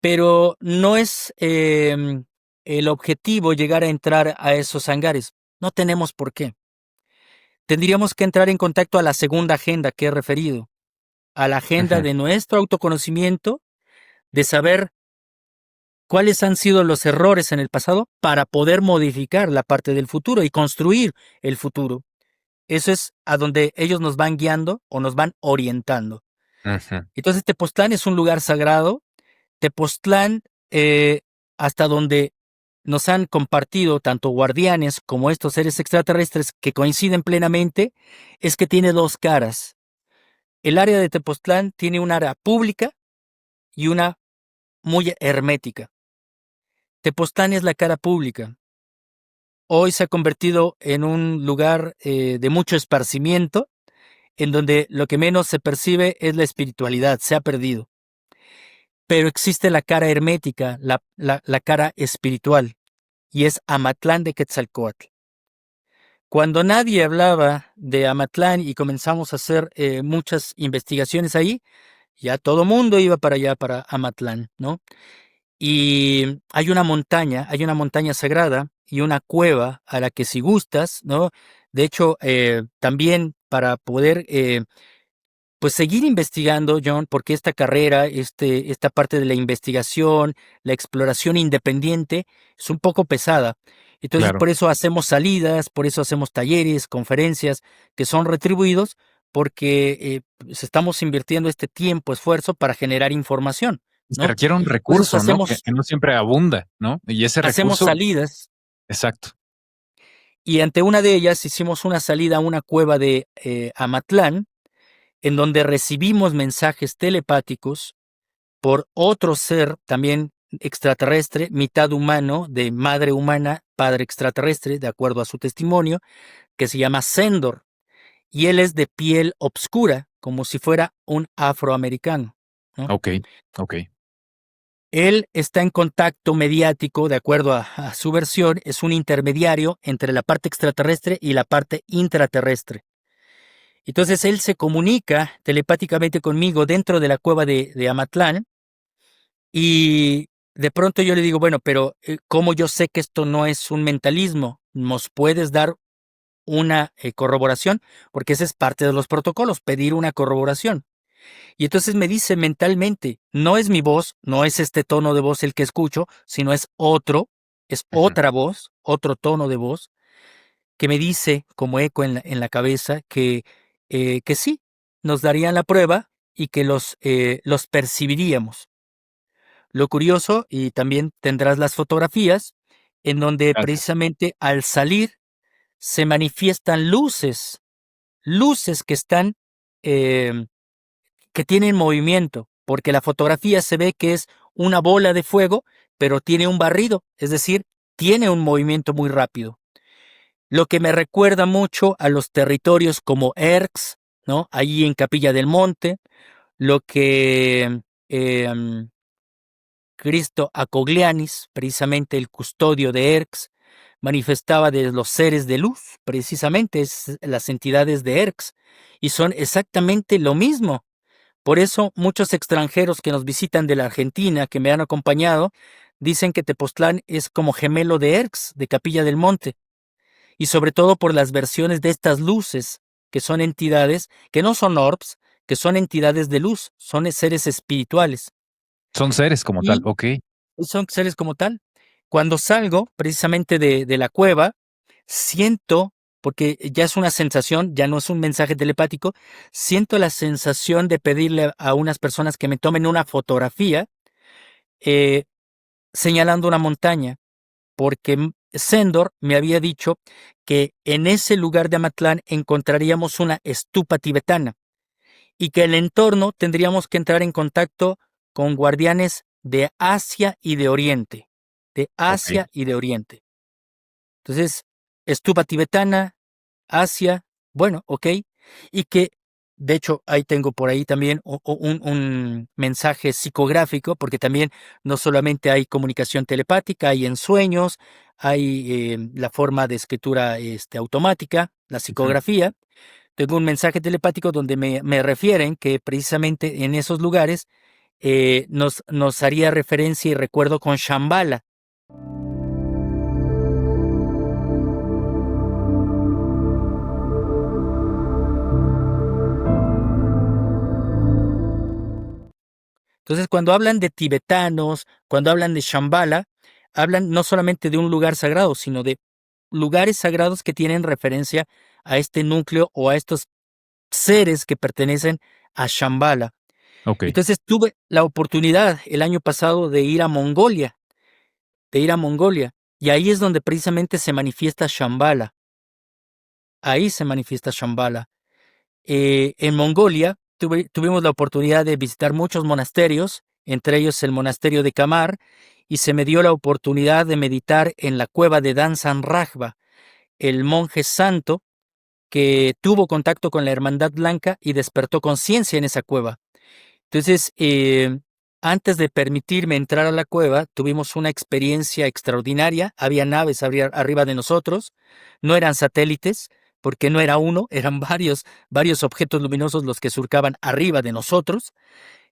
Pero no es el objetivo llegar a entrar a esos hangares. No tenemos por qué. Tendríamos que entrar en contacto a la segunda agenda que he referido, a la agenda Ujú, de nuestro autoconocimiento, de saber cuáles han sido los errores en el pasado para poder modificar la parte del futuro y construir el futuro. Eso es a donde ellos nos van guiando o nos van orientando. ujú. Entonces Tepoztlán es un lugar sagrado. Tepoztlán, hasta donde nos han compartido tanto guardianes como estos seres extraterrestres que coinciden plenamente, es que tiene dos caras. El área de Tepoztlán tiene un área pública y una muy hermética. Tepoztlán es la cara pública. Hoy se ha convertido en un lugar de mucho esparcimiento, en donde lo que menos se percibe es la espiritualidad, se ha perdido. Pero existe la cara hermética, la cara espiritual, y es Amatlán de Quetzalcóatl. Cuando nadie hablaba de Amatlán y comenzamos a hacer muchas investigaciones ahí, ya todo mundo iba para allá, para Amatlán, ¿no? Y hay una montaña sagrada y una cueva a la que si gustas, ¿no? De hecho, también para poder pues seguir investigando, John, porque esta carrera, esta parte de la investigación, la exploración independiente, es un poco pesada. Entonces, Claro, por eso hacemos salidas, por eso hacemos talleres, conferencias, que son retribuidos, porque pues, estamos invirtiendo este tiempo, esfuerzo para generar información, se ¿no? requiere un Entonces, recurso, ¿no? Que no siempre abunda, ¿no? Y ese hacemos recurso salidas, exacto. y ante una de ellas hicimos una salida a una cueva de Amatlán, en donde recibimos mensajes telepáticos por otro ser también extraterrestre, mitad humano, de madre humana, padre extraterrestre, de acuerdo a su testimonio, que se llama Sendor, y él es de piel obscura, como si fuera un afroamericano, ¿no? Okey, okey. Él está en contacto mediático, de acuerdo a su versión, es un intermediario entre la parte extraterrestre y la parte intraterrestre. Entonces él se comunica telepáticamente conmigo dentro de la cueva de Amatlán. Y de pronto yo le digo, bueno, pero ¿cómo yo sé que esto no es un mentalismo? ¿Nos puedes dar una corroboración? Porque ese es parte de los protocolos, pedir una corroboración. Y entonces me dice mentalmente, no es mi voz, no es este tono de voz el que escucho, sino es Ujú. otra voz, otro tono de voz, que me dice como eco en la cabeza que sí, nos darían la prueba y que los percibiríamos. Lo curioso, y también tendrás las fotografías, en donde Gracias. precisamente al salir se manifiestan luces que están, em, que tienen movimiento, porque la fotografía se ve que es una bola de fuego, pero tiene un barrido, es decir, tiene un movimiento muy rápido. Lo que me recuerda mucho a los territorios como Erx, ¿no? Allí en Capilla del Monte, lo que em, Cristo Acoglianis, precisamente el custodio de Erx, manifestaba de los seres de luz, precisamente es las entidades de Erx, y son exactamente lo mismo. Por eso muchos extranjeros que nos visitan de la Argentina, que me han acompañado, dicen que Tepoztlán es como gemelo de Erx, de Capilla del Monte, y sobre todo por las versiones de estas luces, que son entidades, que no son orbs, que son entidades de luz, son seres espirituales. Son seres como tal, Y ¿ok? son seres como tal. Cuando salgo precisamente de la cueva, siento, porque ya es una sensación, ya no es un mensaje telepático, siento la sensación de pedirle a unas personas que me tomen una fotografía eh, señalando una montaña, porque Sendor me había dicho que en ese lugar de Amatlán encontraríamos una estupa tibetana y que el entorno tendríamos que entrar en contacto con guardianes de Asia y de Oriente, de Ok. Asia y de Oriente. Entonces, estupa tibetana, Asia, bueno, ok, y que de hecho ahí tengo por ahí también un mensaje psicográfico, porque también no solamente hay comunicación telepática, hay en sueños, hay la forma de escritura automática, la Ujú. psicografía. Tengo un mensaje telepático donde me refieren que precisamente en esos lugares nos haría referencia y recuerdo con Shambhala. Entonces, cuando hablan de tibetanos, cuando hablan de Shambhala, hablan no solamente de un lugar sagrado, sino de lugares sagrados que tienen referencia a este núcleo o a estos seres que pertenecen a Shambhala. Ok. Entonces, tuve la oportunidad el año pasado de ir a Mongolia, y ahí es donde precisamente se manifiesta Shambhala. Ahí se manifiesta Shambhala. En Mongolia tuvimos la oportunidad de visitar muchos monasterios, entre ellos el monasterio de Kamar, y se me dio la oportunidad de meditar en la cueva de Danzan Rajba, el monje santo que tuvo contacto con la Hermandad Blanca y despertó conciencia en esa cueva. Entonces, antes de permitirme entrar a la cueva, tuvimos una experiencia extraordinaria. Había naves arriba de nosotros, no eran satélites, porque no era uno, eran varios objetos luminosos los que surcaban arriba de nosotros.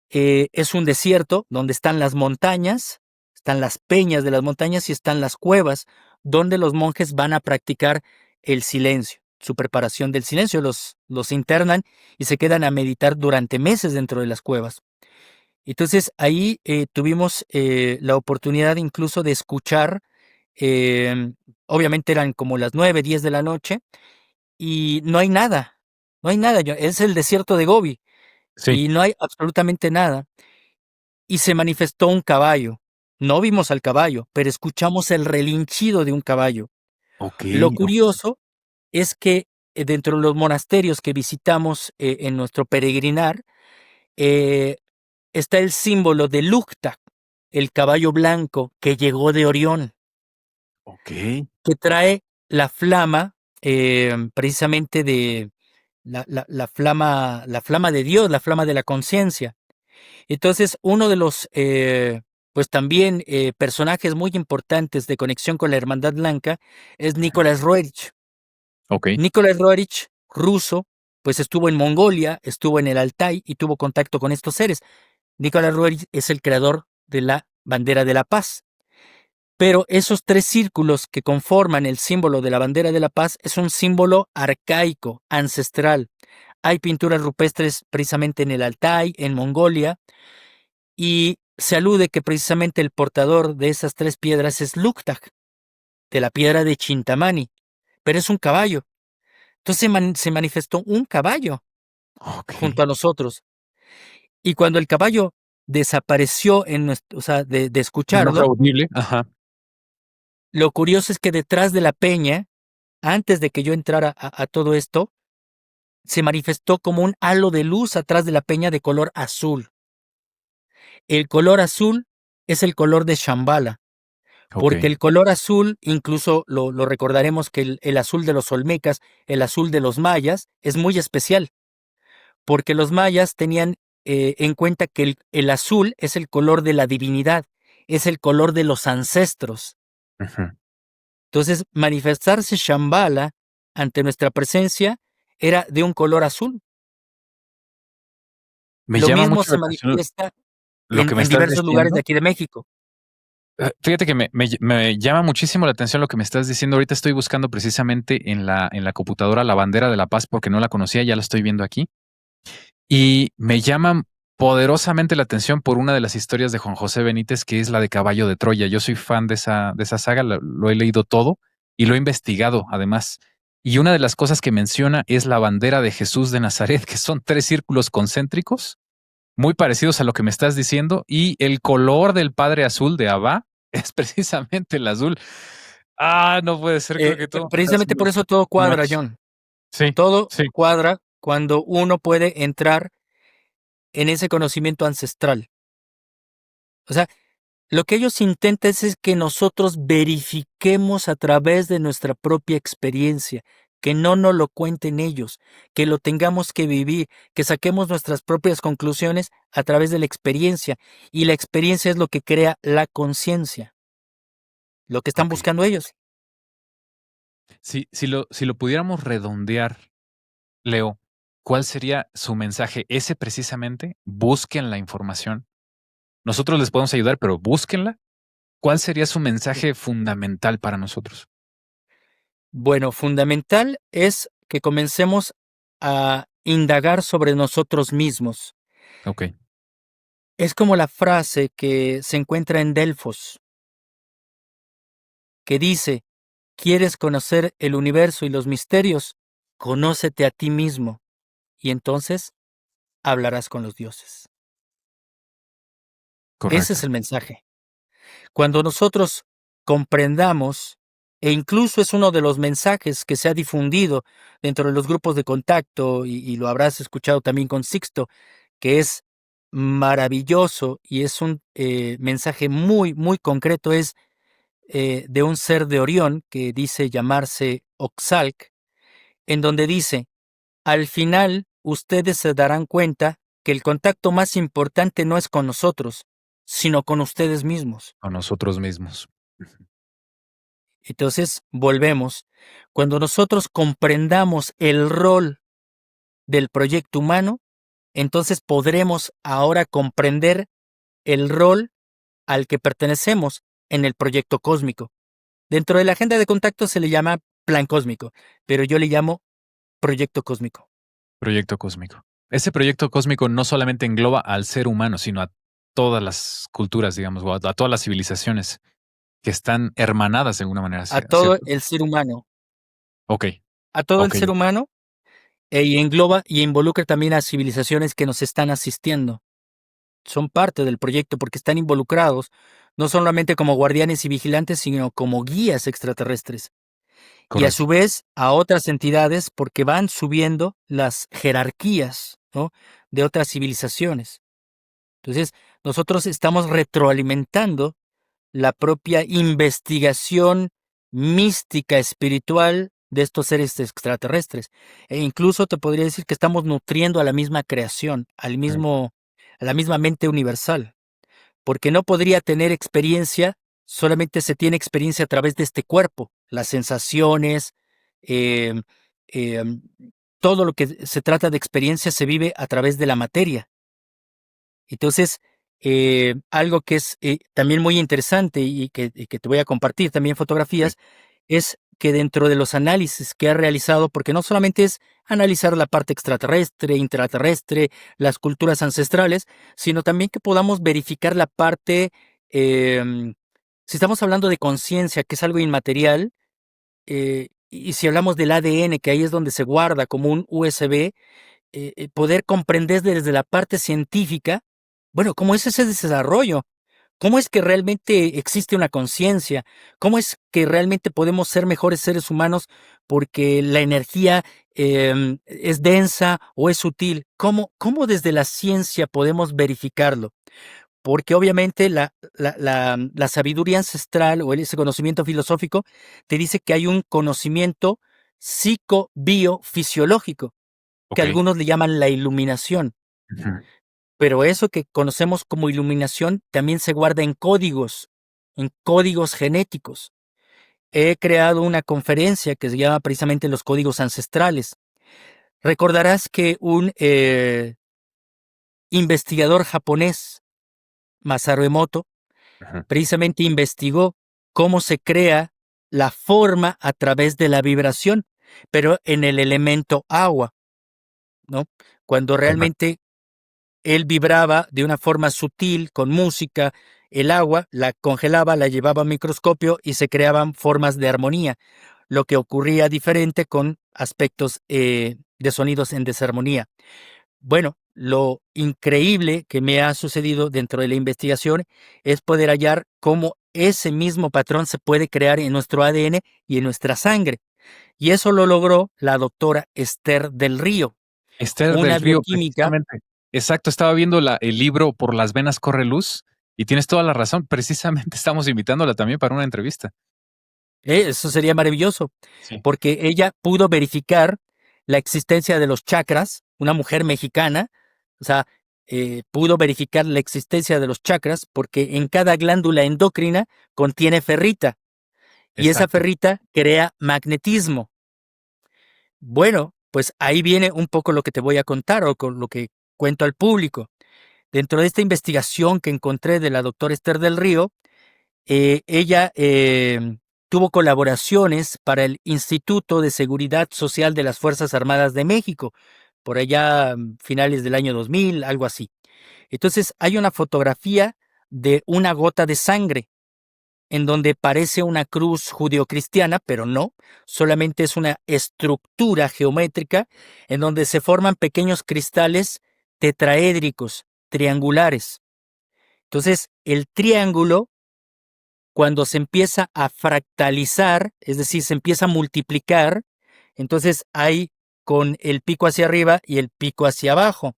Es un desierto donde están las montañas, están las peñas de las montañas y están las cuevas, donde los monjes van a practicar el silencio, su preparación del silencio. Los internan y se quedan a meditar durante meses dentro de las cuevas. Entonces ahí tuvimos la oportunidad incluso de escuchar, eh, obviamente eran como las 9, 10 de la noche y no hay nada, no hay nada, es el desierto de Gobi Sí. y no hay absolutamente nada. Y se manifestó un caballo. No vimos al caballo, pero escuchamos el relinchido de un caballo. Ok, Lo ok. curioso es que dentro de los monasterios que visitamos en nuestro peregrinar, eh, está el símbolo de Luktak, el caballo blanco que llegó de Orión, Ok. que trae la flama precisamente de la flama de Dios, la flama de la conciencia. Entonces, uno de los, pues también personajes muy importantes de conexión con la Hermandad Blanca es Nicolás Roerich. Ok. Nicolás Roerich, ruso, pues estuvo en Mongolia, estuvo en el Altai y tuvo contacto con estos seres. Nicolás Roerich es el creador de la bandera de la paz. Pero esos tres círculos que conforman el símbolo de la bandera de la paz es un símbolo arcaico, ancestral. Hay pinturas rupestres precisamente en el Altai, en Mongolia, y se alude que precisamente el portador de esas tres piedras es Luktak, de la piedra de Chintamani, pero es un caballo. Entonces se manifestó un caballo Ok. junto a nosotros. Y cuando el caballo desapareció en nuestro, o sea, de De manera escucharlo, audible. Ajá. Lo curioso es que detrás de la peña, antes de que yo entrara a todo esto, se manifestó como un halo de luz atrás de la peña de color azul. El color azul es el color de Shambhala, Ok. porque el color azul, incluso lo recordaremos que el azul de los olmecas, el azul de los mayas, es muy especial, porque los mayas tenían en cuenta que el azul es el color de la divinidad, es el color de los ancestros. Ujú. Entonces, manifestarse Shambhala ante nuestra presencia era de un color azul. Me Lo llama mismo mucho la se atención manifiesta lo que me en estás diversos lugares de diciendo. aquí de México. Fíjate que me llama muchísimo la atención lo que me estás diciendo. Ahorita estoy buscando precisamente en la computadora la bandera de la paz porque no la conocía, ya la estoy viendo aquí. Y me llama poderosamente la atención por una de las historias de Juan José Benítez, que es la de Caballo de Troya. Yo soy fan de esa saga, lo he leído todo y lo he investigado además. Y una de las cosas que menciona es la bandera de Jesús de Nazaret, que son tres círculos concéntricos muy parecidos a lo que me estás diciendo, y el color del padre azul de Abba es precisamente el azul. Ah, no puede ser, creo que todo me está Precisamente haciendo por eso todo un cuadra, match. John. Sí, Todo sí, cuadra cuando uno puede entrar en ese conocimiento ancestral. O sea, lo que ellos intentan es que nosotros verifiquemos a través de nuestra propia experiencia, que no nos lo cuenten ellos, que lo tengamos que vivir, que saquemos nuestras propias conclusiones a través de la experiencia. Y la experiencia es lo que crea la conciencia, lo que están ok. buscando ellos. Si lo pudiéramos redondear, Leo, ¿cuál sería su mensaje? Ese precisamente, busquen la información. Nosotros les podemos ayudar, pero búsquenla. ¿Cuál sería su mensaje fundamental para nosotros? Bueno, fundamental es que comencemos a indagar sobre nosotros mismos. Ok, Es como la frase que se encuentra en Delfos, que dice, ¿quieres conocer el universo y los misterios? Conócete a ti mismo, y entonces hablarás con los dioses. Ese es correcto, el mensaje. Cuando nosotros comprendamos, e incluso es uno de los mensajes que se ha difundido dentro de los grupos de contacto, y lo habrás escuchado también con Sixto, que es maravilloso y es un mensaje muy, muy concreto, es de un ser de Orión que dice llamarse Oxalc, en donde dice, al final ustedes se darán cuenta que el contacto más importante no es con nosotros, sino con ustedes mismos. a nosotros mismos. Ujú. Entonces, volvemos. Cuando nosotros comprendamos el rol del proyecto humano, entonces podremos ahora comprender el rol al que pertenecemos en el proyecto cósmico. Dentro de la agenda de contacto se le llama plan cósmico, pero yo le llamo proyecto cósmico. Proyecto cósmico. Ese proyecto cósmico no solamente engloba al ser humano, sino a todas las culturas, digamos, o a todas las civilizaciones que están hermanadas de alguna manera, A todo ¿cierto? el ser humano, Ok, a todo el ok, ser humano, y engloba y involucra también a civilizaciones que nos están asistiendo. Son parte del proyecto porque están involucrados, no solamente como guardianes y vigilantes, sino como guías extraterrestres. Y a su correcto. vez a otras entidades porque van subiendo las jerarquías, ¿no?, de otras civilizaciones. Entonces, nosotros estamos retroalimentando la propia investigación mística espiritual de estos seres extraterrestres. E incluso te podría decir que estamos nutriendo a la misma creación, a la misma mente universal, porque no podría tener experiencia, solamente se tiene experiencia a través de este cuerpo, las sensaciones, em, em, todo lo que se trata de experiencia se vive a través de la materia. Entonces, algo que es también muy interesante y que te voy a compartir también Sí, fotografías, es que dentro de los análisis que ha realizado, porque no solamente es analizar la parte extraterrestre, intraterrestre, las culturas ancestrales, sino también que podamos verificar la parte, em, si estamos hablando de conciencia, que es algo inmaterial, y si hablamos del ADN, que ahí es donde se guarda como un USB, poder comprender desde la parte científica, bueno, cómo es ese desarrollo, ¿Cómo es que realmente existe una conciencia? ¿Cómo es que realmente podemos ser mejores seres humanos porque la energía es densa o es sutil? ¿Cómo desde la ciencia podemos verificarlo? Porque obviamente la sabiduría ancestral o ese conocimiento filosófico te dice que hay un conocimiento psicobiofisiológico, que Ok. algunos le llaman la iluminación. Ujú. Pero eso que conocemos como iluminación también se guarda en códigos genéticos. He creado una conferencia que se llama precisamente Los Códigos Ancestrales. Recordarás que un investigador japonés, Masaru Emoto, Ujú. precisamente investigó cómo se crea la forma a través de la vibración, pero en el elemento agua, ¿no? Cuando Correcto. realmente él vibraba de una forma sutil, con música, el agua, la congelaba, la llevaba a microscopio y se creaban formas de armonía, lo que ocurría diferente con aspectos de sonidos en desarmonía. Bueno, lo increíble que me ha sucedido dentro de la investigación es poder hallar cómo ese mismo patrón se puede crear en nuestro ADN y en nuestra sangre. Y eso lo logró la doctora Esther del Río, Esther una del Río, bioquímica. precisamente. Exacto, estaba viendo el libro Por las venas corre luz y tienes toda la razón. Precisamente estamos invitándola también para una entrevista. Eso sería maravilloso, Sí. porque ella pudo verificar la existencia de los chakras, una mujer mexicana, o sea, pudo verificar la existencia de los chakras porque en cada glándula endocrina contiene ferrita y esa Exacto. ferrita crea magnetismo. Bueno, pues ahí viene un poco lo que te voy a contar o con lo que cuento al público. Dentro de esta investigación que encontré de la doctora Esther del Río, ella tuvo colaboraciones para el Instituto de Seguridad Social de las Fuerzas Armadas de México, por allá finales del año 2000, algo así. Entonces hay una fotografía de una gota de sangre en donde parece una cruz judeocristiana, pero no, solamente es una estructura geométrica en donde se forman pequeños cristales tetraédricos, triangulares. Entonces, el triángulo cuando se empieza a fractalizar, es decir, se empieza a multiplicar, entonces hay con el pico hacia arriba y el pico hacia abajo.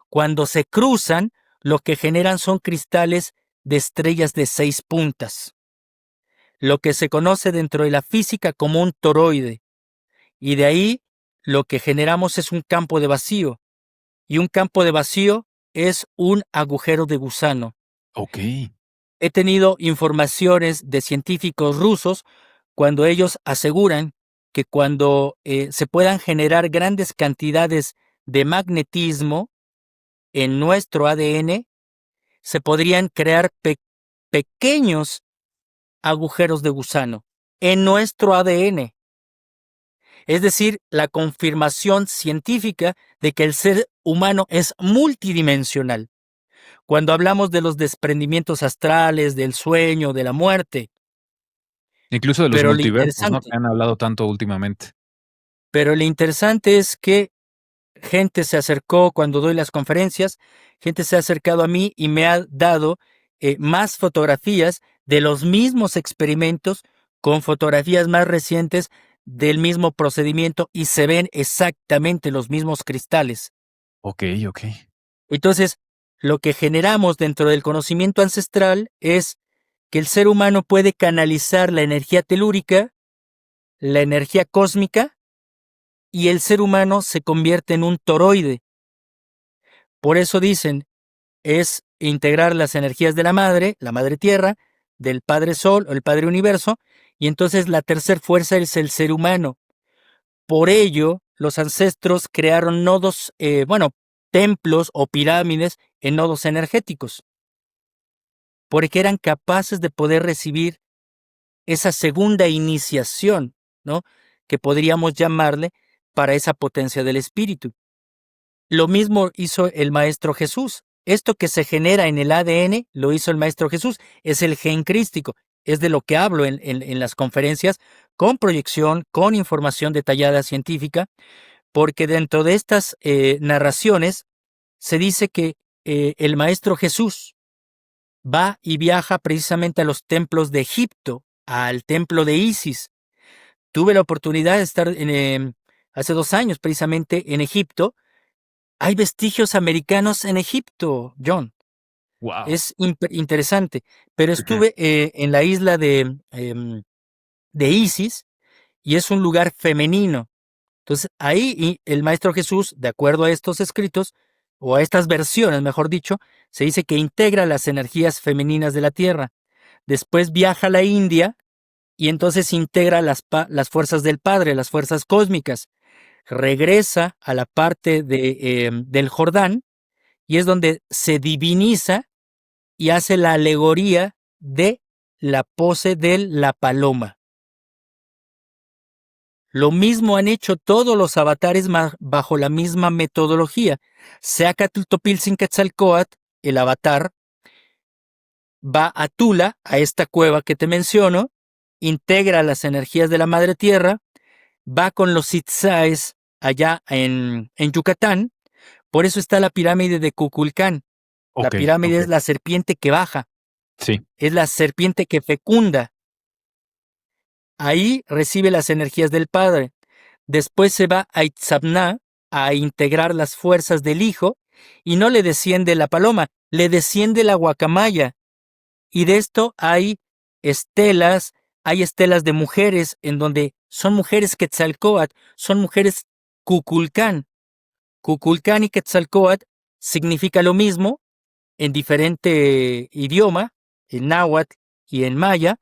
Cuando se cruzan, lo que generan son cristales de estrellas de 6 puntas, lo que se conoce dentro de la física como un toroide. Y de ahí lo que generamos es un campo de vacío. Y un campo de vacío es un agujero de gusano. Ok. He tenido informaciones de científicos rusos cuando ellos aseguran que cuando se puedan generar grandes cantidades de magnetismo en nuestro ADN, se podrían crear pequeños agujeros de gusano en nuestro ADN. Es decir, la confirmación científica de que el ser humano es multidimensional. Cuando hablamos de los desprendimientos astrales, del sueño, de la muerte, Incluso de los pero lo multiversos, ¿no? interesante Que han hablado tanto últimamente. Pero lo interesante es que gente se acercó cuando doy las conferencias, gente se ha acercado a mí y me ha dado más fotografías de los mismos experimentos con fotografías más recientes del mismo procedimiento y se ven exactamente los mismos cristales. Okey, okey. Entonces, lo que generamos dentro del conocimiento ancestral es que el ser humano puede canalizar la energía telúrica, la energía cósmica, y el ser humano se convierte en un toroide. Por eso dicen, es integrar las energías de la madre tierra, del padre sol o el padre universo, y entonces la tercera fuerza es el ser humano. Por ello, los ancestros crearon nodos, templos o pirámides en nodos energéticos, porque eran capaces de poder recibir esa segunda iniciación, ¿no? Que podríamos llamarle para esa potencia del espíritu. Lo mismo hizo el Maestro Jesús. Esto que se genera en el ADN lo hizo el Maestro Jesús. Es el gen crístico. Es de lo que hablo en las conferencias, con proyección, con información detallada científica, porque dentro de estas narraciones se dice que el Maestro Jesús va y viaja precisamente a los templos de Egipto, al templo de Isis. Tuve la oportunidad de estar hace 2 años precisamente en Egipto. Hay vestigios americanos en Egipto, John. Wow. Es interesante. Pero estuve en la isla de Isis y es un lugar femenino. Entonces ahí el Maestro Jesús, de acuerdo a estos escritos, o a estas versiones, mejor dicho, se dice que integra las energías femeninas de la Tierra. Después viaja a la India y entonces integra las fuerzas del Padre, las fuerzas cósmicas. Regresa a la parte del Jordán y es donde se diviniza y hace la alegoría de la pose de la paloma. Lo mismo han hecho todos los avatares bajo la misma metodología. Seacatl Quetzalcóatl, el avatar, va a Tula, a esta cueva que te menciono, integra las energías de la Madre Tierra, va con los Itzáes allá en Yucatán. Por eso está la pirámide de Kukulcán. La Ok, pirámide ok. es la serpiente que baja, Sí, es la serpiente que fecunda. Ahí recibe las energías del Padre. Después se va a Itzamná a integrar las fuerzas del Hijo y no le desciende la paloma, le desciende la guacamaya. Y de esto estelas, hay estelas de mujeres en donde son mujeres Quetzalcóatl, son mujeres Kukulcán. Kukulcán y Quetzalcóatl significa lo mismo en diferente idioma, en náhuatl y en maya,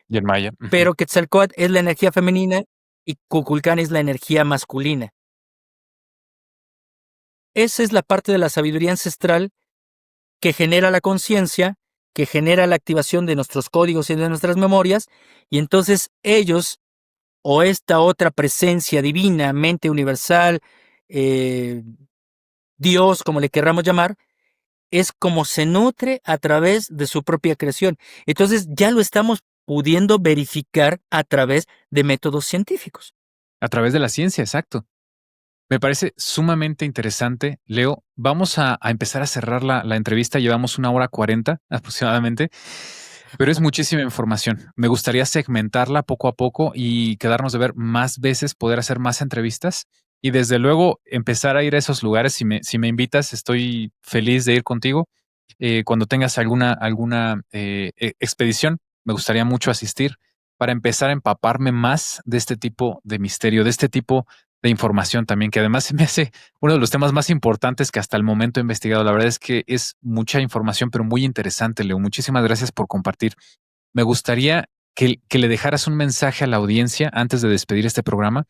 y en Maya. Ujú. pero Quetzalcóatl es la energía femenina y Kukulcán es la energía masculina. Esa es la parte de la sabiduría ancestral que genera la conciencia, que genera la activación de nuestros códigos y de nuestras memorias, y entonces ellos, o esta otra presencia divina, mente universal, eh, Dios, como le querramos llamar, es como se nutre a través de su propia creación. Entonces ya lo estamos pudiendo verificar a través de métodos científicos. A través de la ciencia, exacto. Me parece sumamente interesante. Leo, vamos a empezar a cerrar la entrevista. Llevamos 1 hora 40 aproximadamente, pero es muchísima información. Me gustaría segmentarla poco a poco y quedarnos de ver más veces, poder hacer más entrevistas y desde luego empezar a ir a esos lugares. Si me invitas, estoy feliz de ir contigo. Cuando tengas alguna expedición, me gustaría mucho asistir para empezar a empaparme más de este tipo de misterio, de este tipo de información también, que además se me hace uno de los temas más importantes que hasta el momento he investigado. La verdad es que es mucha información, pero muy interesante, Leo. Muchísimas gracias por compartir. Me gustaría que le dejaras un mensaje a la audiencia antes de despedir este programa.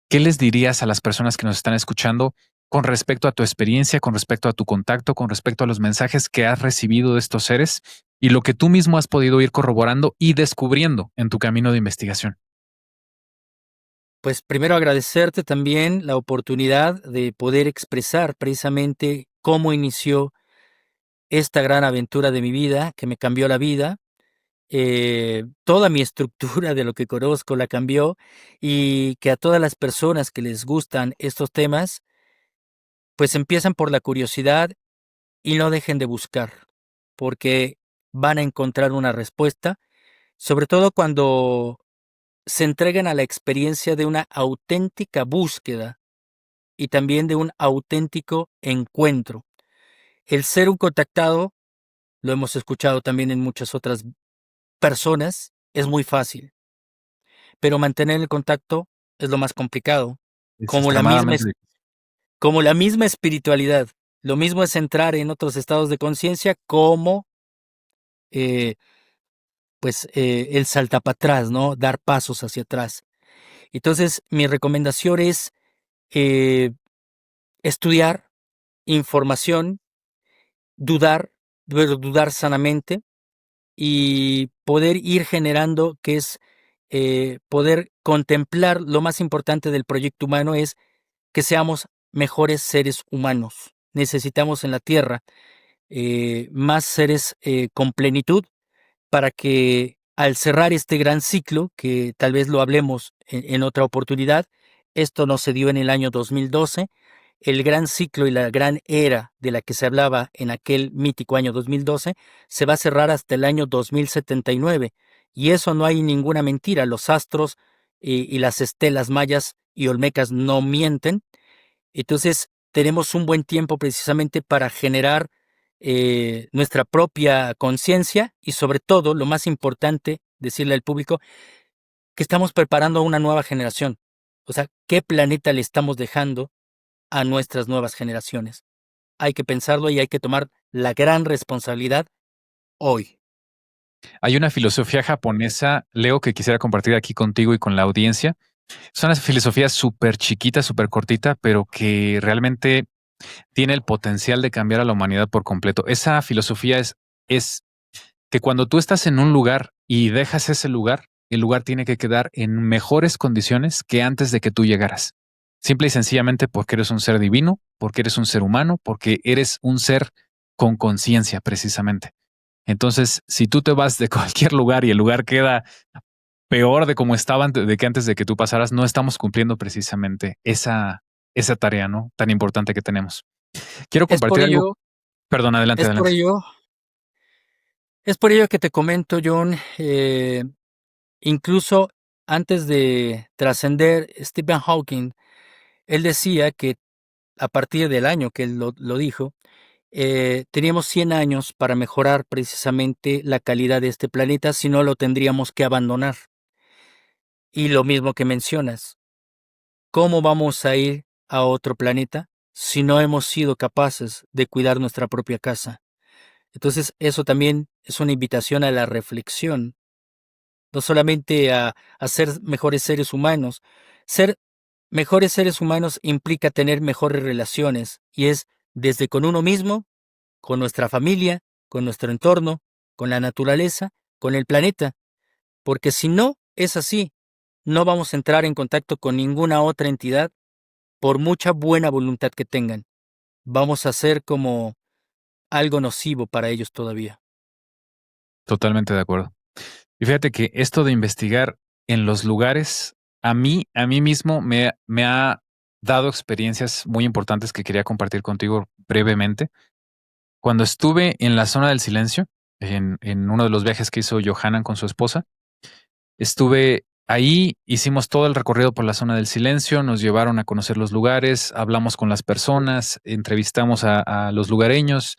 ¿Qué les dirías a las personas que nos están escuchando con respecto a tu experiencia, con respecto a tu contacto, con respecto a los mensajes que has recibido de estos seres y lo que tú mismo has podido ir corroborando y descubriendo en tu camino de investigación? Pues primero agradecerte también la oportunidad de poder expresar precisamente cómo inició esta gran aventura de mi vida, que me cambió la vida. Toda mi estructura de lo que conozco la cambió y que a todas las personas que les gustan estos temas, pues empiezan por la curiosidad y no dejen de buscar, porque van a encontrar una respuesta, sobre todo cuando se entreguen a la experiencia de una auténtica búsqueda y también de un auténtico encuentro. El ser un contactado, lo hemos escuchado también en muchas otras personas, es muy fácil, pero mantener el contacto es lo más complicado, Es como la misma, extremadamente difícil. como la misma espiritualidad. Lo mismo es entrar en otros estados de conciencia como eh, el salta para atrás, ¿no? Dar pasos hacia atrás. Entonces, mi recomendación es eh, estudiar información, dudar, pero dudar sanamente y poder ir generando, que es poder contemplar. Lo más importante del proyecto humano es que seamos mejores seres humanos. Necesitamos en la Tierra más seres con plenitud para que al cerrar este gran ciclo, que tal vez lo hablemos en otra oportunidad, esto no se dio en el año 2012, el gran ciclo y la gran era de la que se hablaba en aquel mítico año 2012 se va a cerrar hasta el año 2079. Y eso no hay ninguna mentira. Los astros y las estelas mayas y olmecas no mienten. Entonces, tenemos un buen tiempo precisamente para generar nuestra propia conciencia y sobre todo, lo más importante, decirle al público que estamos preparando a una nueva generación. O sea, ¿qué planeta le estamos dejando a nuestras nuevas generaciones? Hay que pensarlo y hay que tomar la gran responsabilidad hoy. Hay una filosofía japonesa, Leo, que quisiera compartir aquí contigo y con la audiencia. Es una filosofía súper chiquita, súper cortita, pero que realmente tiene el potencial de cambiar a la humanidad por completo. Esa filosofía es que cuando tú estás en un lugar y dejas ese lugar, el lugar tiene que quedar en mejores condiciones que antes de que tú llegaras. Simple y sencillamente porque eres un ser divino, porque eres un ser humano, porque eres un ser con conciencia precisamente. Entonces, si tú te vas de cualquier lugar y el lugar queda peor de como estaba de que antes de que tú pasaras, no estamos cumpliendo precisamente esa tarea, ¿no? Tan importante que tenemos. Quiero Es por compartir algo. ello, Perdón, adelante, es por adelante. ello, es por ello que te comento, John, incluso antes de trascender, Stephen Hawking, él decía que a partir del año que él lo dijo, teníamos 100 años para mejorar precisamente la calidad de este planeta, si no lo tendríamos que abandonar. Y lo mismo que mencionas, ¿cómo vamos a ir a otro planeta si no hemos sido capaces de cuidar nuestra propia casa? Entonces, eso también es una invitación a la reflexión, no solamente a ser mejores seres humanos. Ser mejores seres humanos implica tener mejores relaciones y es desde con uno mismo, con nuestra familia, con nuestro entorno, con la naturaleza, con el planeta, porque si no es así, no vamos a entrar en contacto con ninguna otra entidad por mucha buena voluntad que tengan. Vamos a ser como algo nocivo para ellos todavía. Totalmente de acuerdo. Y fíjate que esto de investigar en los lugares, a mí mismo me ha dado experiencias muy importantes que quería compartir contigo brevemente. Cuando estuve en la zona del silencio, en uno de los viajes que hizo Johanan con su esposa, estuve ahí, hicimos todo el recorrido por la zona del silencio, nos llevaron a conocer los lugares, hablamos con las personas, entrevistamos a los lugareños,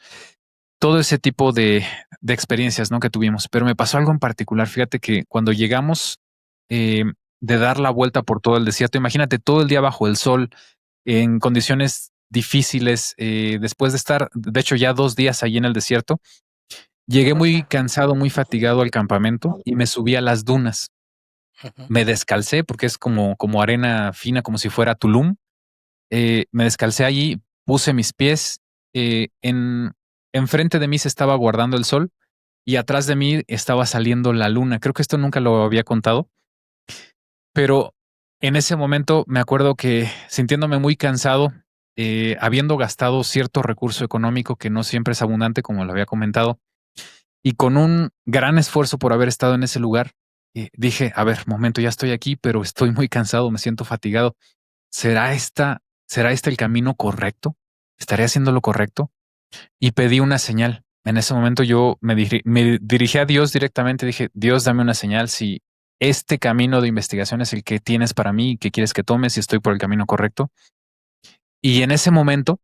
todo ese tipo de experiencias, ¿no? Que tuvimos. Pero me pasó algo en particular. Fíjate que cuando llegamos eh, de dar la vuelta por todo el desierto, imagínate todo el día bajo el sol, en condiciones difíciles, después de estar, de hecho, ya 2 días allí en el desierto, llegué muy cansado, muy fatigado al campamento y me subí a las dunas. Ujú. Me descalcé porque es como arena fina, como si fuera Tulum. Me descalcé allí, puse mis pies, enfrente de mí se estaba guardando el sol y atrás de mí estaba saliendo la luna. Creo que esto nunca lo había contado, pero en ese momento me acuerdo que sintiéndome muy cansado, habiendo gastado cierto recurso económico que no siempre es abundante, como lo había comentado, y con un gran esfuerzo por haber estado en ese lugar, dije, a ver, momento, ya estoy aquí, pero estoy muy cansado, me siento fatigado. ¿Será será este el camino correcto? ¿Estaré haciendo lo correcto? Y pedí una señal. En ese momento yo me dirigí a Dios directamente. Dije, Dios, dame una señal si este camino de investigación es el que tienes para mí y que quieres que tome, si estoy por el camino correcto. Y en ese momento,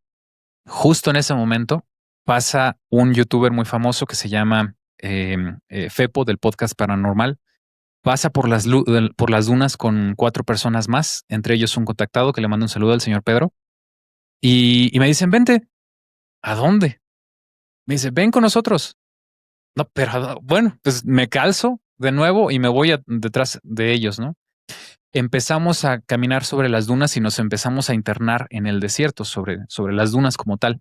justo en ese momento, pasa un youtuber muy famoso que se llama Fepo del podcast Paranormal. Pasa por por las dunas con 4 personas más, entre ellos un contactado que le manda un saludo al señor Pedro. Y me dicen, vente. ¿A dónde? Me dice, ven con nosotros. No, pero bueno, pues me calzo de nuevo y me voy detrás de ellos, ¿no? Empezamos a caminar sobre las dunas y nos empezamos a internar en el desierto, sobre las dunas como tal.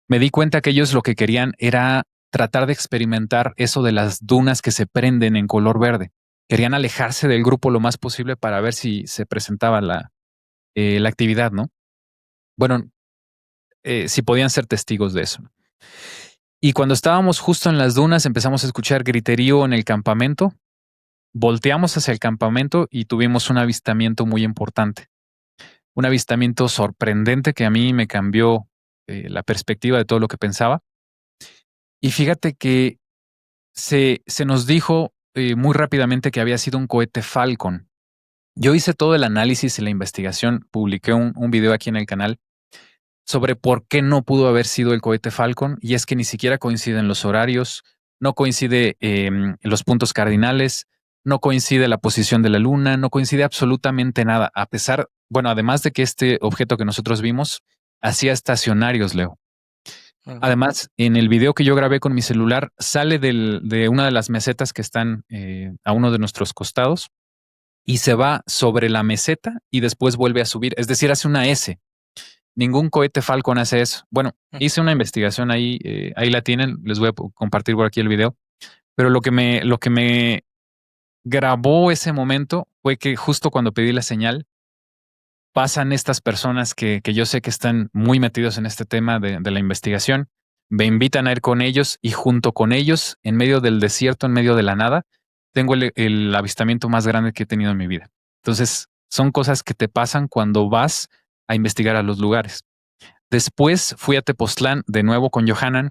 Me di cuenta que ellos lo que querían era tratar de experimentar eso de las dunas que se prenden en color verde. Querían alejarse del grupo lo más posible para ver si se presentaba la actividad, ¿no? Bueno, si podían ser testigos de eso. Y cuando estábamos justo en las dunas, empezamos a escuchar griterío en el campamento. Volteamos hacia el campamento y tuvimos un avistamiento muy importante. un avistamiento sorprendente que a mí me cambió la perspectiva de todo lo que pensaba. Y fíjate que se nos dijo muy rápidamente que había sido un cohete Falcon. Yo hice todo el análisis y la investigación, publiqué un video aquí en el canal sobre por qué no pudo haber sido el cohete Falcon, y es que ni siquiera coinciden los horarios, no coincide los puntos cardinales, no coincide la posición de la luna, no coincide absolutamente nada, a pesar, bueno, además de que este objeto que nosotros vimos hacía estacionarios, Leo. Ujú. Además, en el video que yo grabé con mi celular, sale de una de las mesetas que están a uno de nuestros costados y se va sobre la meseta y después vuelve a subir, es decir, hace una S. Ningún cohete Falcon hace eso. Bueno, hice una investigación ahí, ahí la tienen, les voy a compartir por aquí el video, pero lo que me grabó ese momento fue que justo cuando pedí la señal, pasan estas personas que yo sé que están muy metidos en este tema de la investigación, me invitan a ir con ellos y junto con ellos, en medio del desierto, en medio de la nada, tengo el avistamiento más grande que he tenido en mi vida. Entonces, son cosas que te pasan cuando vas a investigar a los lugares. Después fui a Tepoztlán de nuevo con Johanan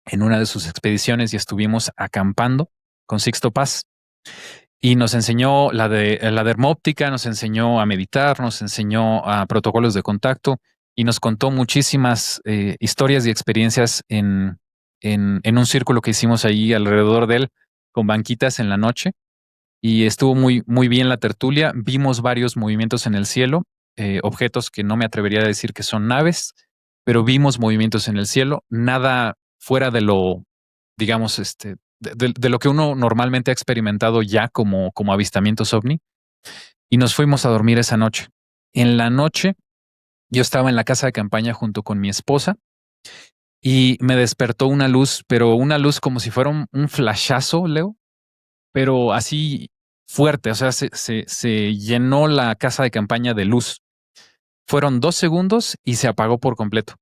en una de sus expediciones y estuvimos acampando con Sixto Paz y nos enseñó la dermóptica, nos enseñó a meditar, nos enseñó a protocolos de contacto y nos contó muchísimas historias y experiencias en un círculo que hicimos ahí alrededor de él con banquitas en la noche y estuvo muy, muy bien la tertulia. Vimos varios movimientos en el cielo, objetos que no me atrevería a decir que son naves, pero vimos movimientos en el cielo, nada fuera de lo, digamos, de lo que uno normalmente ha experimentado ya como avistamientos ovni. Y nos fuimos a dormir esa noche. En la noche, yo estaba en la casa de campaña junto con mi esposa y me despertó una luz, pero una luz como si fuera un flashazo, Leo, pero así fuerte, o sea, se llenó la casa de campaña de luz. Fueron 2 segundos y se apagó por completo.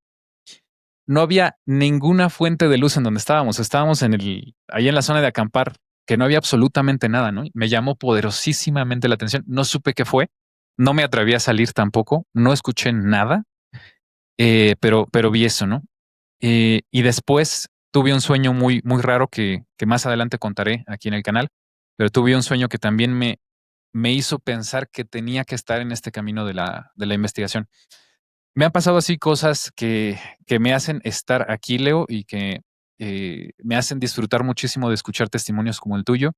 No había ninguna fuente de luz en donde estábamos. Estábamos ahí en la zona de acampar, que no había absolutamente nada, ¿no? Me llamó poderosísimamente la atención. No supe qué fue. No me atreví a salir tampoco. No escuché nada, pero vi eso, ¿no? Y después tuve un sueño muy, muy raro que más adelante contaré aquí en el canal, pero tuve un sueño que también me hizo pensar que tenía que estar en este camino de la investigación. Me han pasado así cosas que me hacen estar aquí, Leo, y que me hacen disfrutar muchísimo de escuchar testimonios como el tuyo,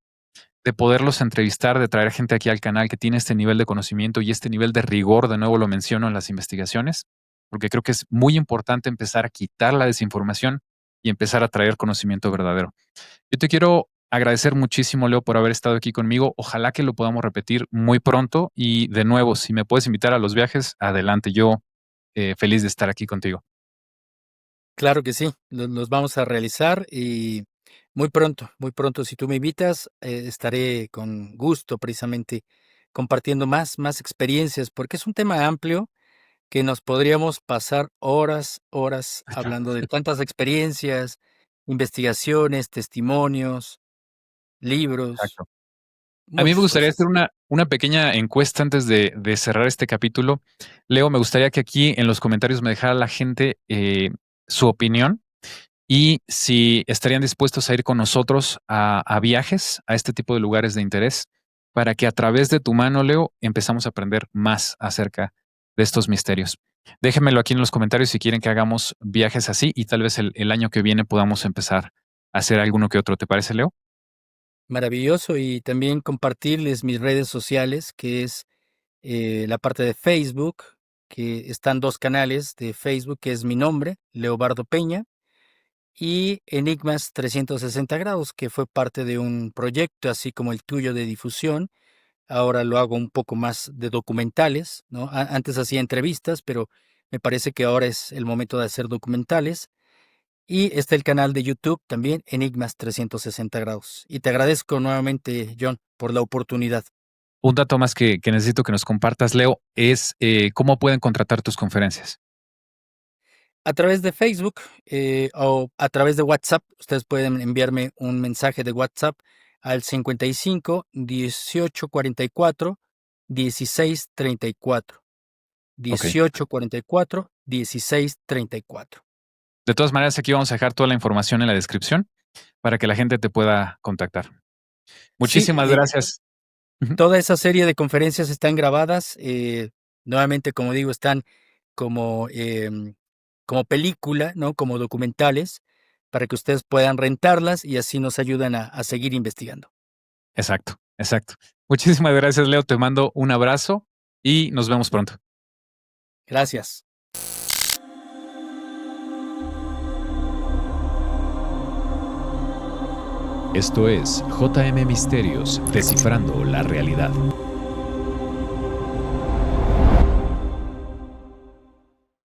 de poderlos entrevistar, de traer gente aquí al canal que tiene este nivel de conocimiento y este nivel de rigor, de nuevo lo menciono en las investigaciones, porque creo que es muy importante empezar a quitar la desinformación y empezar a traer conocimiento verdadero. Yo te quiero agradecer muchísimo, Leo, por haber estado aquí conmigo. Ojalá que lo podamos repetir muy pronto y de nuevo, si me puedes invitar a los viajes, adelante. Yo feliz de estar aquí contigo. Claro que sí, los vamos a realizar y muy pronto, si tú me invitas, estaré con gusto precisamente compartiendo más experiencias, porque es un tema amplio que nos podríamos pasar horas Ya. hablando de tantas experiencias, investigaciones, testimonios, libros, Exacto. A mí me muchas gustaría hacer cosas. una pequeña encuesta antes de cerrar este capítulo. Leo, me gustaría que aquí en los comentarios me dejara la gente su opinión y si estarían dispuestos a ir con nosotros a viajes a este tipo de lugares de interés para que a través de tu mano, Leo, empezamos a aprender más acerca de estos misterios. Déjenmelo aquí en los comentarios si quieren que hagamos viajes así y tal vez el año que viene podamos empezar a hacer alguno que otro. ¿Te parece, Leo? Maravilloso y también compartirles mis redes sociales, que es la parte de Facebook, que están 2 canales de Facebook, que es mi nombre, Leobardo Peña, y Enigmas 360 grados, que fue parte de un proyecto así como el tuyo de difusión. Ahora lo hago un poco más de documentales, ¿no? Antes hacía entrevistas, pero me parece que ahora es el momento de hacer documentales. Y está el canal de YouTube también, Enigmas 360 grados. Y te agradezco nuevamente, John, por la oportunidad. Un dato más que necesito que nos compartas, Leo, es cómo pueden contratar tus conferencias. A través de Facebook o a través de WhatsApp, ustedes pueden enviarme un mensaje de WhatsApp al 55 18 44 16 34. Ok. 1844-1634. De todas maneras, aquí vamos a dejar toda la información en la descripción para que la gente te pueda contactar. Sí, Muchísimas gracias. Ujú. toda esa serie de conferencias están grabadas, nuevamente, como digo, están como, como película, ¿no? Como documentales, para que ustedes puedan rentarlas y así nos ayudan a seguir investigando. Exacto, exacto. Muchísimas gracias, Leo. Te mando un abrazo y nos vemos pronto. Gracias. Esto es JM Misterios, descifrando la realidad.